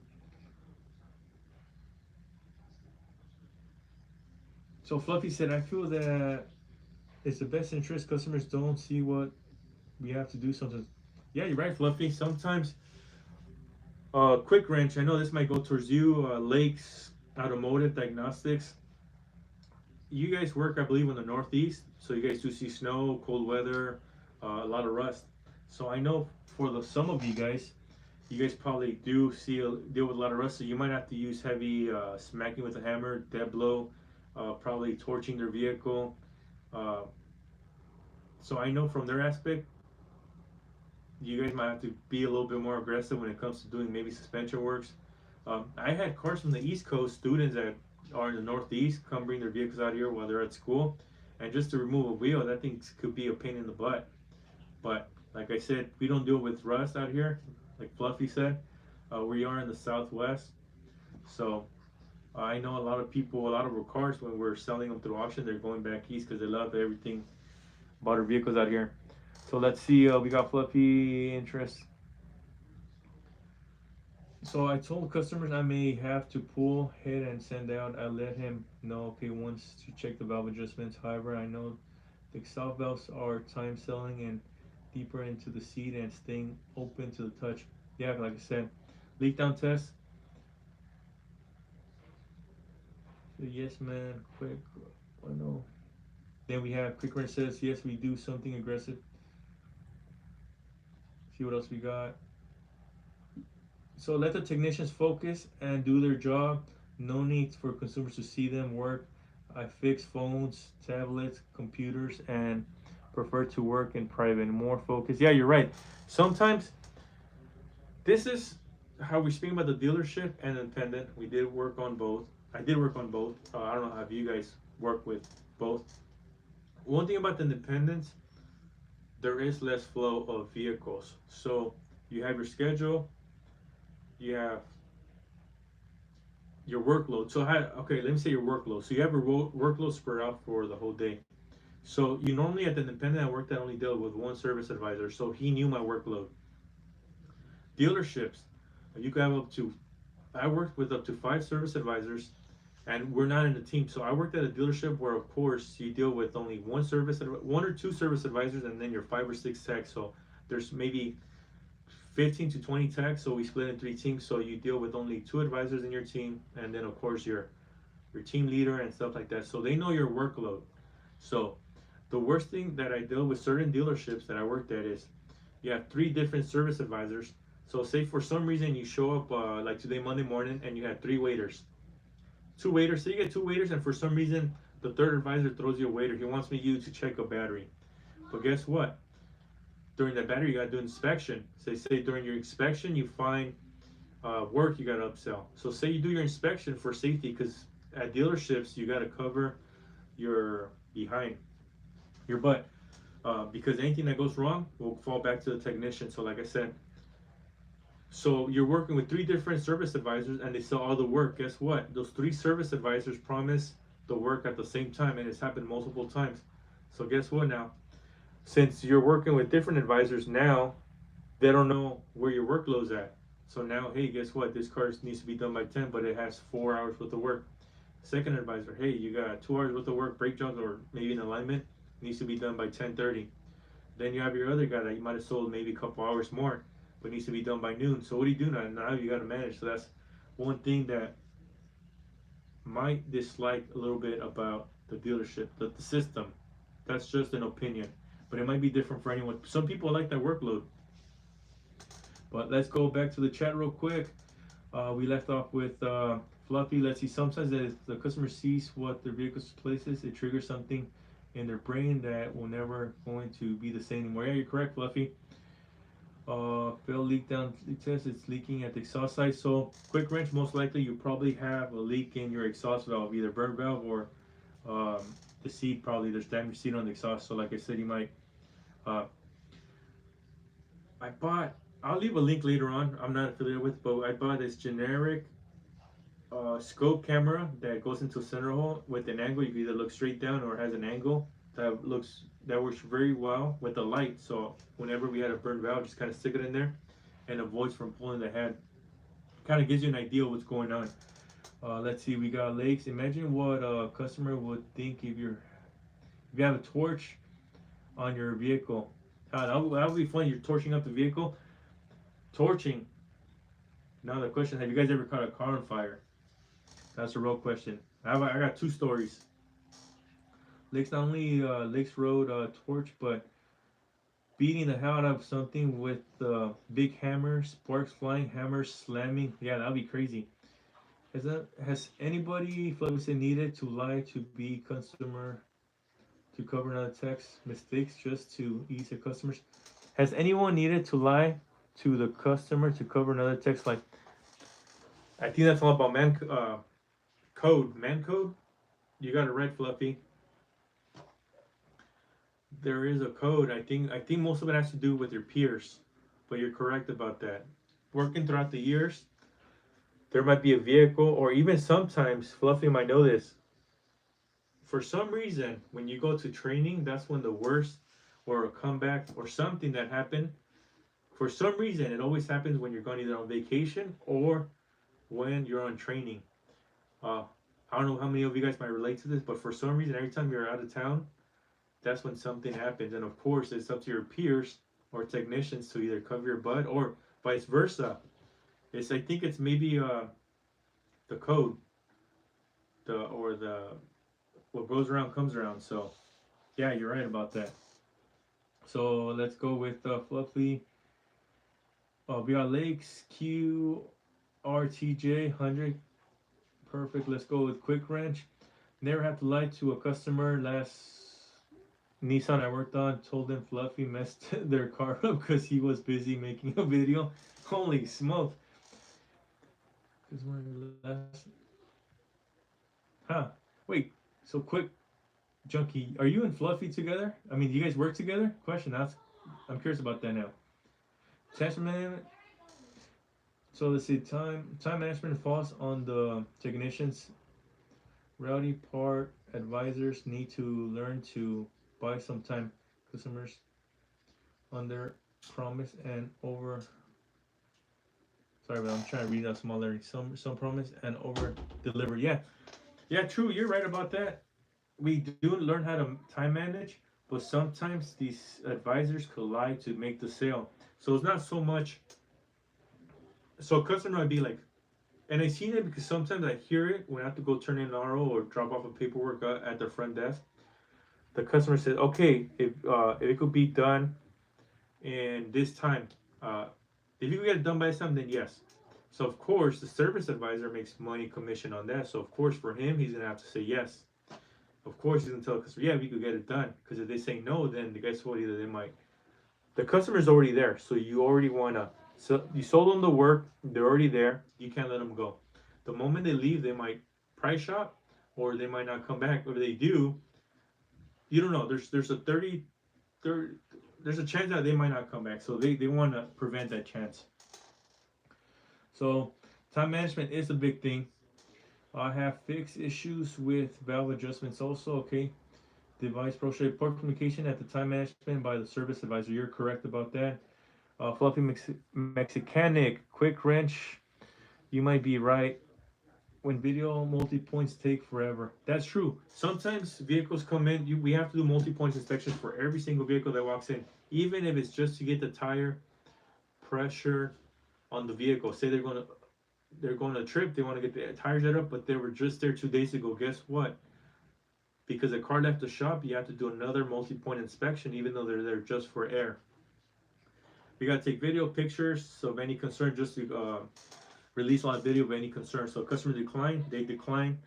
So Fluffy said, I feel that it's the best interest. Customers don't see what we have to do sometimes. Yeah, you're right, Fluffy. Sometimes, quick wrench. I know this might go towards you. Lakes Automotive Diagnostics. You guys work, I believe, in the Northeast, so you guys do see snow, cold weather, a lot of rust. So I know for the some of you guys probably do see deal with a lot of rust. So you might have to use heavy smacking with a hammer, dead blow, probably torching their vehicle. Uh, so I know from their aspect, you guys might have to be a little bit more aggressive when it comes to doing maybe suspension works. I had cars from the East Coast, students that are in the Northeast, come bring their vehicles out here while they're at school, and just to remove a wheel, that thing could be a pain in the butt. But like I said, we don't deal with rust out here, like Fluffy said. We are in the Southwest, so I know a lot of people, a lot of our cars, when we're selling them through auction, they're going back east because they love everything about our vehicles out here. So let's see, we got Fluffy interest. So I told customers I may have to pull head and send out. I let him know, okay, once to check the valve adjustments. However, I know the exhaust valves are time selling and deeper into the seat and staying open to the touch. Yeah, like I said, leak down test. So yes, man, quick. I know. Then we have quick wrench says yes, we do something aggressive. See what else we got. So let the technicians focus and do their job. No need for consumers to see them work. I fix phones, tablets, computers, and prefer to work in private. More focus. Yeah, you're right. Sometimes this is how we speak about the dealership and independent. We did work on both. I did work on both. I don't know how you guys work with both. One thing about the independents, there is less flow of vehicles. So you have your schedule, you have your workload. So okay, let me say your workload. So you have your workload spread out for the whole day. So you normally at the independent I worked at only dealt with one service advisor, so he knew my workload. Dealerships, you could have up to, I worked with up to 5 service advisors, and we're not in a team. So I worked at a dealership where, of course, you deal with only one or two service advisors, and then your 5 or 6 techs. So there's maybe 15 to 20 techs. So we split in 3 teams. So you deal with only 2 advisors in your team, and then of course your team leader and stuff like that. So they know your workload. So the worst thing that I deal with certain dealerships that I worked at is you have 3 different service advisors. So say for some reason you show up like today, Monday morning, and you had 3 waiters. 2 waiters, so you get 2 waiters, and for some reason the 3rd advisor throws you a waiter. He wants you to check a battery. But guess what? During that battery, you gotta do inspection. Say during your inspection you find work you gotta upsell. So say you do your inspection for safety, because at dealerships you gotta cover your behind, your butt, because anything that goes wrong will fall back to the technician. So like I said, so you're working with 3 different service advisors and they sell all the work. Guess what? Those 3 service advisors promise the work at the same time, and it's happened multiple times. So guess what now? Since you're working with different advisors now, they don't know where your workload's at. So now, hey, guess what? This car needs to be done by 10, but it has 4 hours worth of work. Second advisor, hey, you got 2 hours worth of work, brake jobs, or maybe an alignment, needs to be done by 10:30. Then you have your other guy that you might have sold maybe a couple hours more, but needs to be done by noon. So what do you do now? Now you got to manage. So that's one thing that might dislike a little bit about the dealership, the system. That's just an opinion, but it might be different for anyone. Some people like that workload. But let's go back to the chat real quick. We left off with Fluffy. Let's see. Sometimes if the customer sees what their vehicle places, it triggers something in their brain that will never going to be the same anymore. Yeah, you're correct, Fluffy. Fail leak down test. It's leaking at the exhaust side. So quick wrench, most likely you probably have a leak in your exhaust valve, either burn valve or the seat. Probably there's damaged seat on the exhaust. So like I said, you might. I'll leave a link later on. I'm not affiliated with, but I bought this generic scope camera that goes into a center hole with an angle. You can either look straight down or has an angle that works very well with the light. So whenever we had a burned valve, just kind of stick it in there and avoids from pulling the head. Kind of gives you an idea of what's going on. Let's see, we got Lakes. Imagine what a customer would think if you have a torch on your vehicle. That would be fun. You're torching up the vehicle. Torching. Now the question: have you guys ever caught a car on fire? That's a real question. I got two stories. Lakes not only Lakes Road torch, but beating the hell out of something with big hammer, sparks flying, hammers slamming. Yeah, that'd be crazy. Has anybody Fluffy said needed to lie to be customer to cover another text mistakes just to ease the customers? Has anyone needed to lie to the customer to cover another text? Like, I think that's all about man code. You got it right, Fluffy. There is a code. I think most of it has to do with your peers, but you're correct about that. Working throughout the years, there might be a vehicle, or even sometimes Fluffy might know this. For some reason, when you go to training, that's when the worst or a comeback or something that happened. For some reason, it always happens when you're going either on vacation or when you're on training. Uh, I don't know how many of you guys might relate to this, but for some reason, every time you're out of town, that's when something happens. And of course, it's up to your peers or technicians to either cover your butt or vice versa. I think it's maybe the code, the what goes around comes around. So yeah, you're right about that. So let's go with Fluffy. We got Lakes QRTJ 100. Perfect. Let's go with Quick Wrench. Never have to lie to a customer. Last Nissan I worked on told them Fluffy messed their car up because he was busy making a video. Holy smoke! Because my last, huh? Wait. So quick, Junkie, are you and Fluffy together? I mean, do you guys work together? Question. I'm curious about that now. Attachment management. So let's see. Time management falls on the technicians. Rowdy part advisors need to learn to buy some time. Customers under promise and over. Sorry, but I'm trying to read out small letters. Some promise and over deliver. Yeah, yeah, true. You're right about that. We do learn how to time manage, but sometimes these advisors could lie to make the sale. So it's not so much. So a customer might be like, and I seen it because sometimes I hear it when I have to go turn in an RO or drop off a paperwork at the front desk. The customer says, "Okay, if it could be done in this time, uh, if you could get it done by this time, then yes." So of course, the service advisor makes money commission on that. So of course, for him, he's gonna have to say yes. Of course, he's gonna tell the customer, "Yeah, we could get it done." Because if they say no, then the guess what? Either they might. The customer's already there, so you already wanna. So you sold them the work. They're already there. You can't let them go. The moment they leave, they might price shop, or they might not come back. If they do, you don't know. There's a 30 there's a chance that they might not come back. So they want to prevent that chance. So time management is a big thing. I have fixed issues with valve adjustments also. Okay. Device pro shape poor communication at the time management by the service advisor. You're correct about that. Fluffy Mexicanic, quick wrench. You might be right. When video multi points take forever. That's true. Sometimes vehicles come in. We have to do multi points inspections for every single vehicle that walks in, even if it's just to get the tire pressure on the vehicle. Say they're going to trip. They want to get the tires set up, but they were just there 2 days ago. Guess what? Because the car left the shop, you have to do another multi point inspection, even though they're there just for air. We got to take video pictures of any concern just to release on video of any concern. So customer decline, they decline,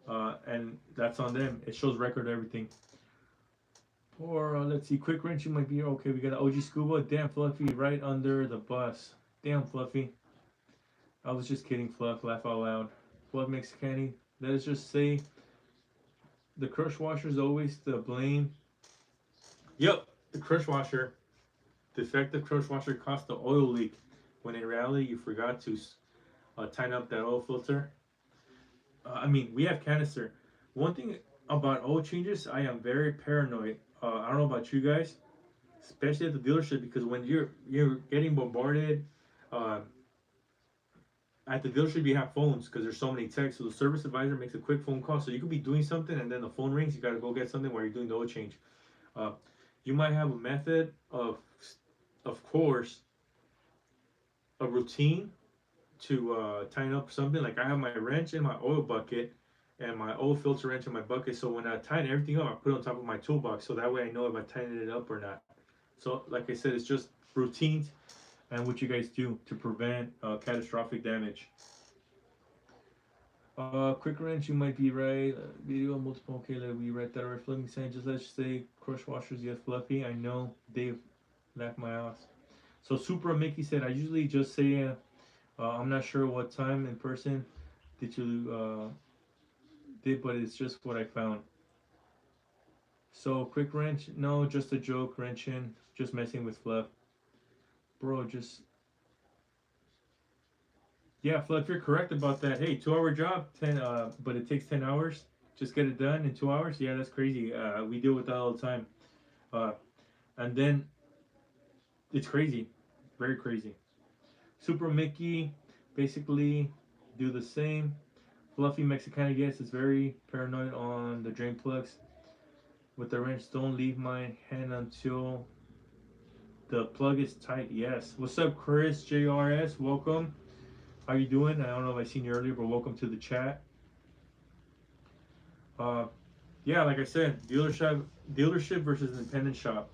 and that's on them. It shows record everything. Or let's see, quick wrench, you might be okay. We got an OG Scuba. Damn, Fluffy, right under the bus. Damn, Fluffy. I was just kidding, Fluff. Laugh out loud. Fluff makes candy. Let's just say the crush washer is always the blame. Yep, the crush washer. Defective crush washer caused the oil leak, when in reality you forgot to tighten up that oil filter. I mean, we have canister. One thing about oil changes, I am very paranoid. I don't know about you guys, especially at the dealership, because when you're getting bombarded, uh, at the dealership you have phones because there's so many texts. So the service advisor makes a quick phone call. So you could be doing something and then the phone rings. You got to go get something while you're doing the oil change. Uh, you might have a method of course, a routine to tighten up something. Like I have my wrench in my oil bucket and my oil filter wrench in my bucket. So when I tighten everything up, I put it on top of my toolbox. So that way I know if I tighten it up or not. So like I said, it's just routines and what you guys do to prevent catastrophic damage. Quick wrench, you might be right. Video multiple. Okay, like we read that already. Flipping sand. Just let's say crush washers. Yes, fluffy. I know. Dave laughed my ass. So Supra Mickey said, I usually just say, I'm not sure what time in person did you did, but it's just what I found. So quick wrench, no, just a joke. Wrenching, just messing with Fluff, bro. Just yeah, Fluff, you're correct about that. Hey, 2 hour job, 10, but it takes 10 hours. Just get it done in 2 hours. Yeah, that's crazy. We deal with that all the time. Uh, and then it's crazy, very crazy. Super Mickey, basically do the same. Fluffy Mexicana, yes, is very paranoid on the drain plugs. With the wrench, don't leave my hand until the plug is tight. Yes. What's up, Chris JRS? Welcome. How you doing? I don't know if I seen you earlier, but welcome to the chat. Uh, yeah, like I said, dealership versus independent shop.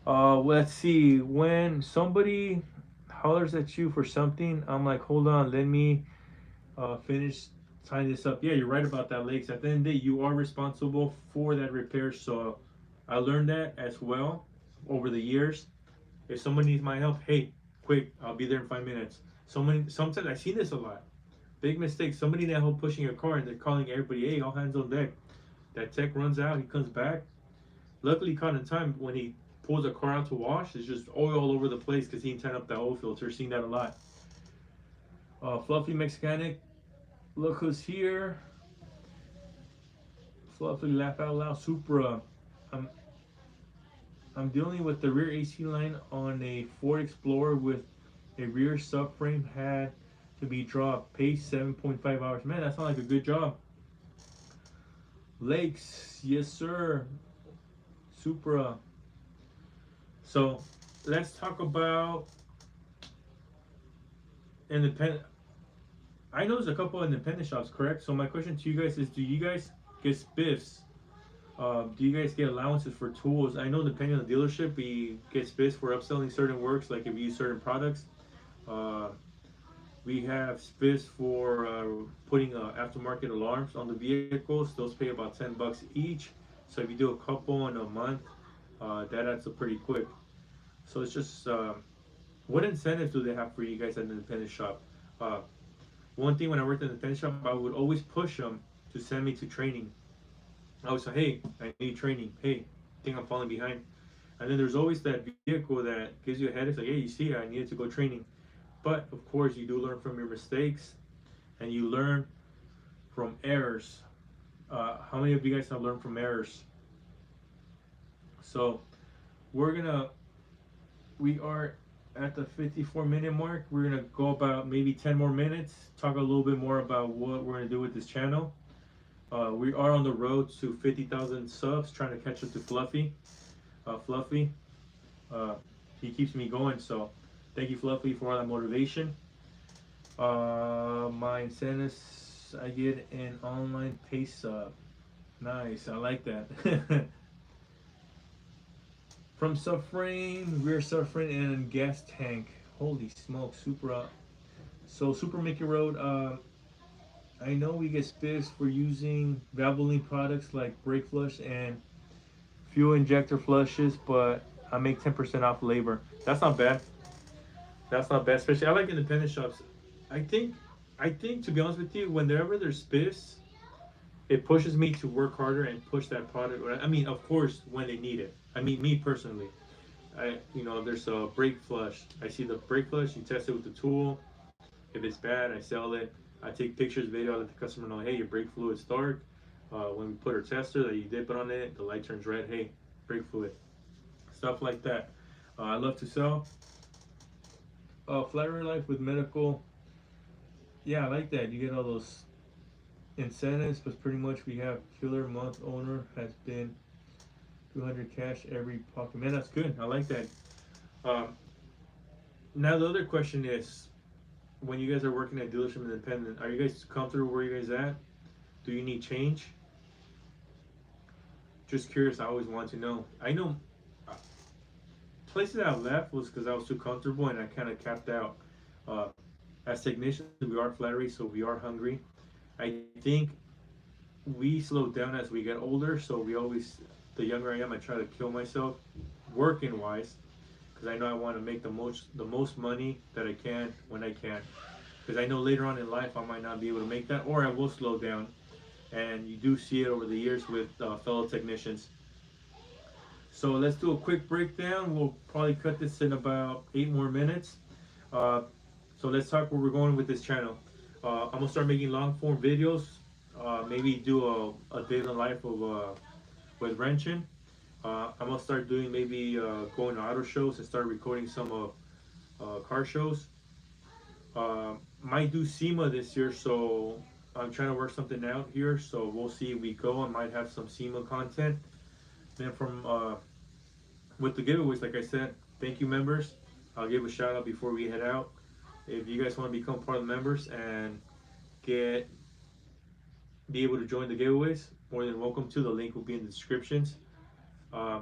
Let's see. When somebody hollers at you for something, I'm like, hold on, let me finish tying this up. Yeah, you're right about that, Lakes. At the end of the day, you are responsible for that repair. So I learned that as well over the years. If someone needs my help, hey, quick, I'll be there in 5 minutes. Sometimes I've seen this a lot. Big mistake. Somebody that help pushing a car and they're calling everybody, hey, all hands on deck. That tech runs out, he comes back. Luckily, caught in time when he pulls a car out to wash. There's just oil all over the place because he didn't tighten up that oil filter. Seen that a lot. Fluffy Mexicanic, look who's here. Fluffy laugh out loud. Supra. I'm I'm dealing with the rear AC line on a Ford Explorer with a rear subframe had to be dropped. Pace 7.5 hours. Man, that sounds like a good job. Lakes, yes sir. Supra. So let's talk about independent. I know there's a couple of independent shops, correct? So my question to you guys is, do you guys get spiffs? Do you guys get allowances for tools? I know depending on the dealership, we get spiffs for upselling certain works, like if you use certain products. Uh, we have spiffs for putting aftermarket alarms on the vehicles. Those pay about $10 each. So if you do a couple in a month, that adds up pretty quick. So it's just what incentives do they have for you guys at an independent shop? Uh, One thing when I worked at an independent shop, I would always push them to send me to training. I would say, hey, I need training. Hey, I think I'm falling behind. And then there's always that vehicle that gives you a headache, like, hey, you see, I needed to go training. But of course, you do learn from your mistakes and you learn from errors. How many of you guys have learned from errors? So we are at the 54-minute mark. We're gonna go about maybe 10 more minutes, talk a little bit more about what we're gonna do with this channel. We are on the road to 50,000 subs, trying to catch up to Fluffy. Fluffy, he keeps me going, so thank you, Fluffy, for all that motivation. My incentives, I get an online pay sub. Nice, I like that. From subframe, rear subframe, and gas tank. Holy smoke, Supra. So Super Mickey Road, I know we get spiffs for using Valvoline products like brake flush and fuel injector flushes, but I make 10% off labor. That's not bad. That's not bad. Especially I like independent shops. I think I think to be honest with you, whenever there's spiffs, it pushes me to work harder and push that product. I mean, of course, when they need it. I mean, me personally, there's a brake flush. I see the brake flush. You test it with the tool. If it's bad, I sell it. I take pictures, video, I let the customer know, hey, your brake fluid's dark. When we put our tester that you dip it on it, the light turns red. Hey, brake fluid. Stuff like that. I love to sell. Flat Life with medical. Yeah, I like that. You get all those incentives, but pretty much we have killer month owner has been 200 cash every pocket. Man, that's good. I like that. Um, Now the other question is, when you guys are working at dealership independent, are you guys comfortable where you guys at? Do you need change? Just curious. I always want to know. I know uh, places I left was because I was too comfortable and I kind of capped out. Uh, as technicians, we are flattery, so we are hungry. I think we slow down as we get older, so we always, the younger I am, I try to kill myself, working wise, because I know I want to make the most money that I can when I can. Because I know later on in life I might not be able to make that, or I will slow down. And you do see it over the years with fellow technicians. So let's do a quick breakdown. We'll probably cut this in about 8 more minutes. Uh, so let's talk where we're going with this channel. I'm gonna start making long form videos. Maybe do a day in the life of with Wrenchin. I'm gonna start doing maybe going to auto shows and start recording some of car shows. Might do SEMA this year, so I'm trying to work something out here. So we'll see if we go. I might have some SEMA content. Then from with the giveaways, like I said, thank you members. I'll give a shout out before we head out. If you guys want to become part of the members and get be able to join the giveaways, more than welcome to. The link will be in the descriptions.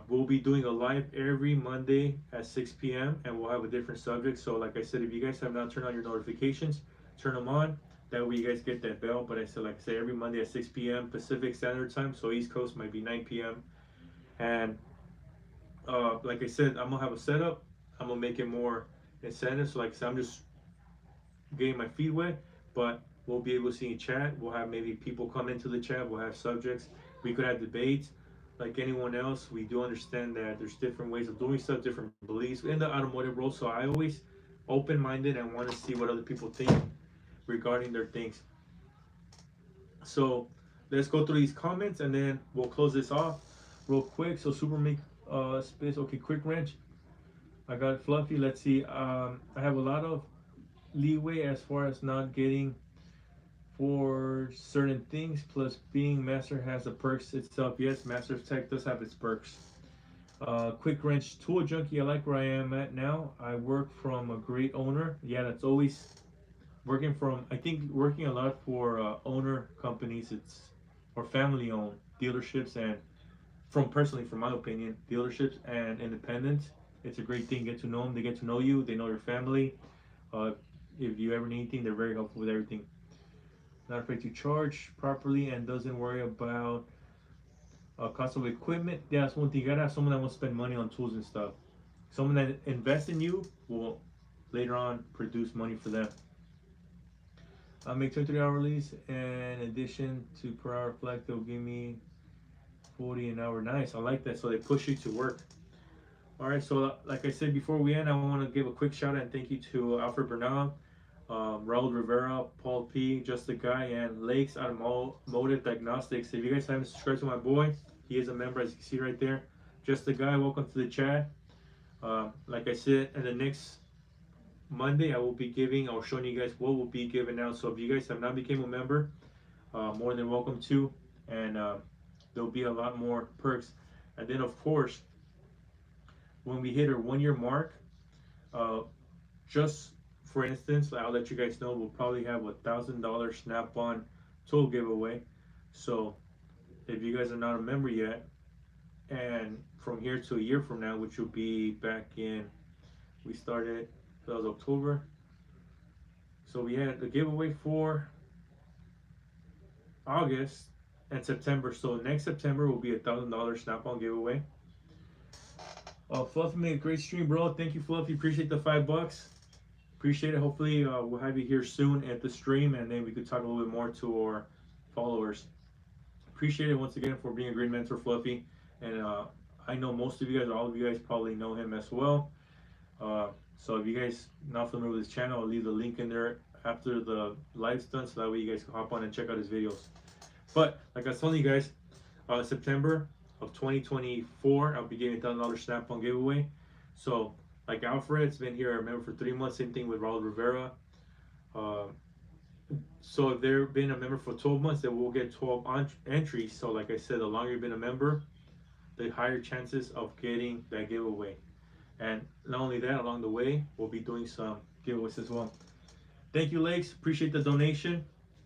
We'll be doing a live every Monday at 6 p.m. and we'll have a different subject. So, like I said, if you guys have not turned on your notifications, turn them on. That way, you guys get that bell. But I said, like I said, every Monday at 6 p.m. Pacific Standard Time. So East Coast might be 9 p.m. And like I said, I'm gonna have a setup. I'm gonna make it more incentive. So, like I said, I'm just getting my feet wet, but we'll be able to see in chat. We'll have maybe people come into the chat. We'll have subjects. We could have debates. Like anyone else, we do understand that there's different ways of doing stuff, different beliefs in the automotive world. So I always open-minded and want to see what other people think regarding their things. So let's go through these comments and then we'll close this off real quick. So super make space. Okay, quick wrench. I got fluffy. Let's see. I have a lot of leeway as far as not getting for certain things. Plus, being master has the perks itself. Yes, master tech does have its perks. Quick wrench tool junkie. I like where I am at now. I work from a great owner. Yeah, that's always working from. I think working a lot for owner companies. It's or family owned dealerships and from personally, from my opinion, dealerships and independents. It's a great thing. Get to know them. They get to know you. They know your family. Uh, if you ever need anything, they're very helpful with everything. Not afraid to charge properly and doesn't worry about cost of equipment. Yeah, that's one thing. You gotta have someone that wants to spend money on tools and stuff. Someone that invests in you will later on produce money for them. I make 23-hour lease in addition to per hour flat. They'll give me 40 an hour. Nice. I like that. So they push you to work. All right. So like I said before we end, I want to give a quick shout out and thank you to Alfred Bernal, Raul Rivera, Paul P, Just the Guy, and Lakes Automotive Diagnostics. If you guys haven't subscribed to my boy, he is a member, as you can see right there. Just the Guy, welcome to the chat. Like I said, in the next Monday, I will be giving, I'll show you guys what will be given out. So if you guys have not become a member, more than welcome to, and there'll be a lot more perks. And then, of course, when we hit our 1 year mark, uh, just for instance, I'll let you guys know we'll probably have $1,000 Snap-on tool giveaway. So if you guys are not a member yet, and from here to a year from now, which will be back in, we started, so that was October. So we had the giveaway for August and September. So next September will be $1,000 Snap-on giveaway. Fluffy made a great stream, bro. Thank you, Fluffy. Appreciate the $5. Appreciate it. Hopefully, we'll have you here soon at the stream, and then we could talk a little bit more to our followers. Appreciate it once again for being a great mentor, Fluffy. And I know most of you guys, all of you guys, probably know him as well. So if you guys not familiar with his channel, I'll leave the link in there after the live's done, so that way you guys can hop on and check out his videos. But like I was telling you guys, September of 2024, I'll be giving $1,000 Snap-on giveaway. So like Alfred's been here, I remember, for 3 months. Same thing with Raul Rivera. Uh, So if they've been a member for 12 months, they will get 12 entries. So like I said, the longer you've been a member, the higher chances of getting that giveaway. And not only that, along the way, we'll be doing some giveaways as well. Thank you, Lakes. Appreciate the donation,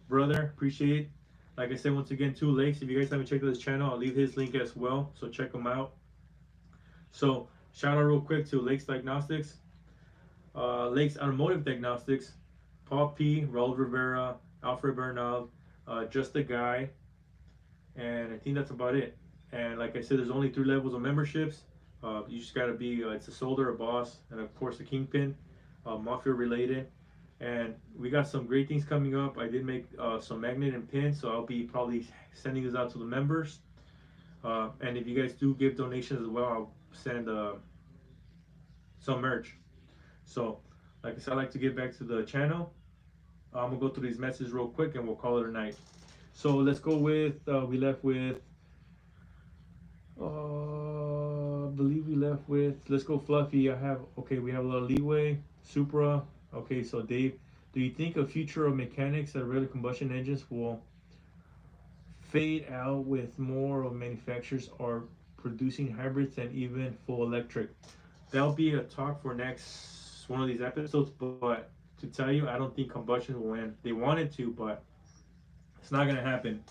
brother. Appreciate. Like I said, once again, too, Lakes. If you guys haven't checked out his channel, I'll leave his link as well. So check him out. So shout out real quick to Lakes Diagnostics, Lakes Automotive Diagnostics, Paul P, Raul Rivera, Alfred Bernal, Just a Guy, and I think that's about it. And like I said, there's only 3 levels of memberships. You just gotta be it's a soldier, a boss, and of course a kingpin, mafia related. And we got some great things coming up. I did make some magnet and pins, so I'll be probably sending this out to the members. And if you guys do give donations as well, I'll send some merch. So, like I said, I'd like to get back to the channel. I'm gonna go through these messages real quick, and we'll call it a night. So let's go with we left with. I believe we left with. Let's go Fluffy. We have a little leeway. Supra. Okay, so Dave, do you think a future of mechanics that regular combustion engines will fade out with more of manufacturers are producing hybrids and even full electric? That'll be a talk for next one of these episodes, but to tell you, I don't think combustion will win. They wanted to, but it's not gonna happen.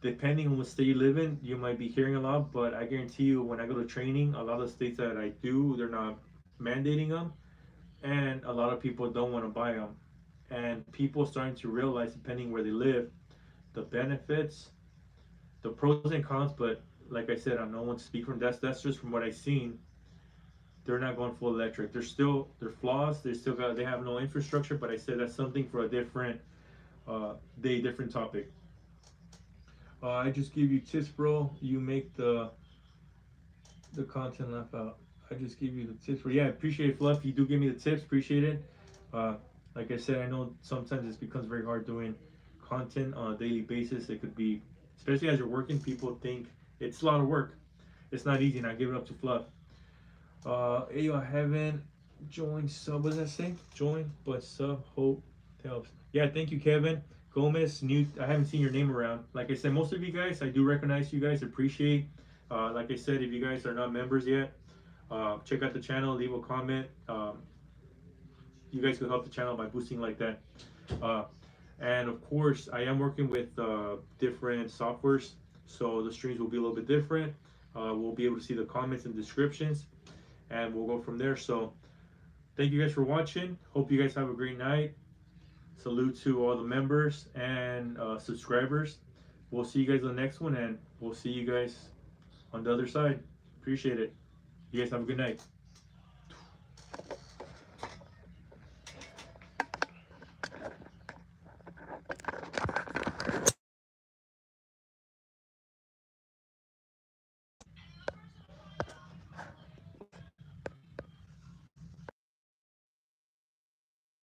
Depending on what state you live in, you might be hearing a lot, but I guarantee you, when I go to training, a lot of the states that I do, they're not mandating them, and a lot of people don't want to buy them. And people starting to realize, depending where they live, the benefits, the pros and cons. But like I said, I'm no one to speak from. That's just from what I've seen. They're not going full electric. They're flaws. They have no infrastructure. But I said that's something for a different different topic. I just give you tips, bro. You make the content laugh out. I just give you the tips, bro. Yeah, I appreciate it, Fluff. You do give me the tips. Appreciate it. Like I said, I know sometimes it becomes very hard doing content on a daily basis. It could be, especially as you're working, people think it's a lot of work. It's not easy, and I give it up to Fluff. Hey, I haven't joined sub. What does that say? Join, but sub hope helps. Yeah, thank you, Kevin Gomez. I haven't seen your name around. Like I said, most of you guys, I do recognize you guys. Appreciate. Like I said, if you guys are not members yet, check out the channel. Leave a comment. You guys could help the channel by boosting like that. And of course, I am working with different softwares, so the streams will be a little bit different. We'll be able to see the comments and descriptions, and we'll go from there. So thank you guys for watching. Hope you guys have a great night. Salute to all the members and subscribers. We'll see you guys on the next one, and we'll see you guys on the other side. Appreciate it. You guys have a good night.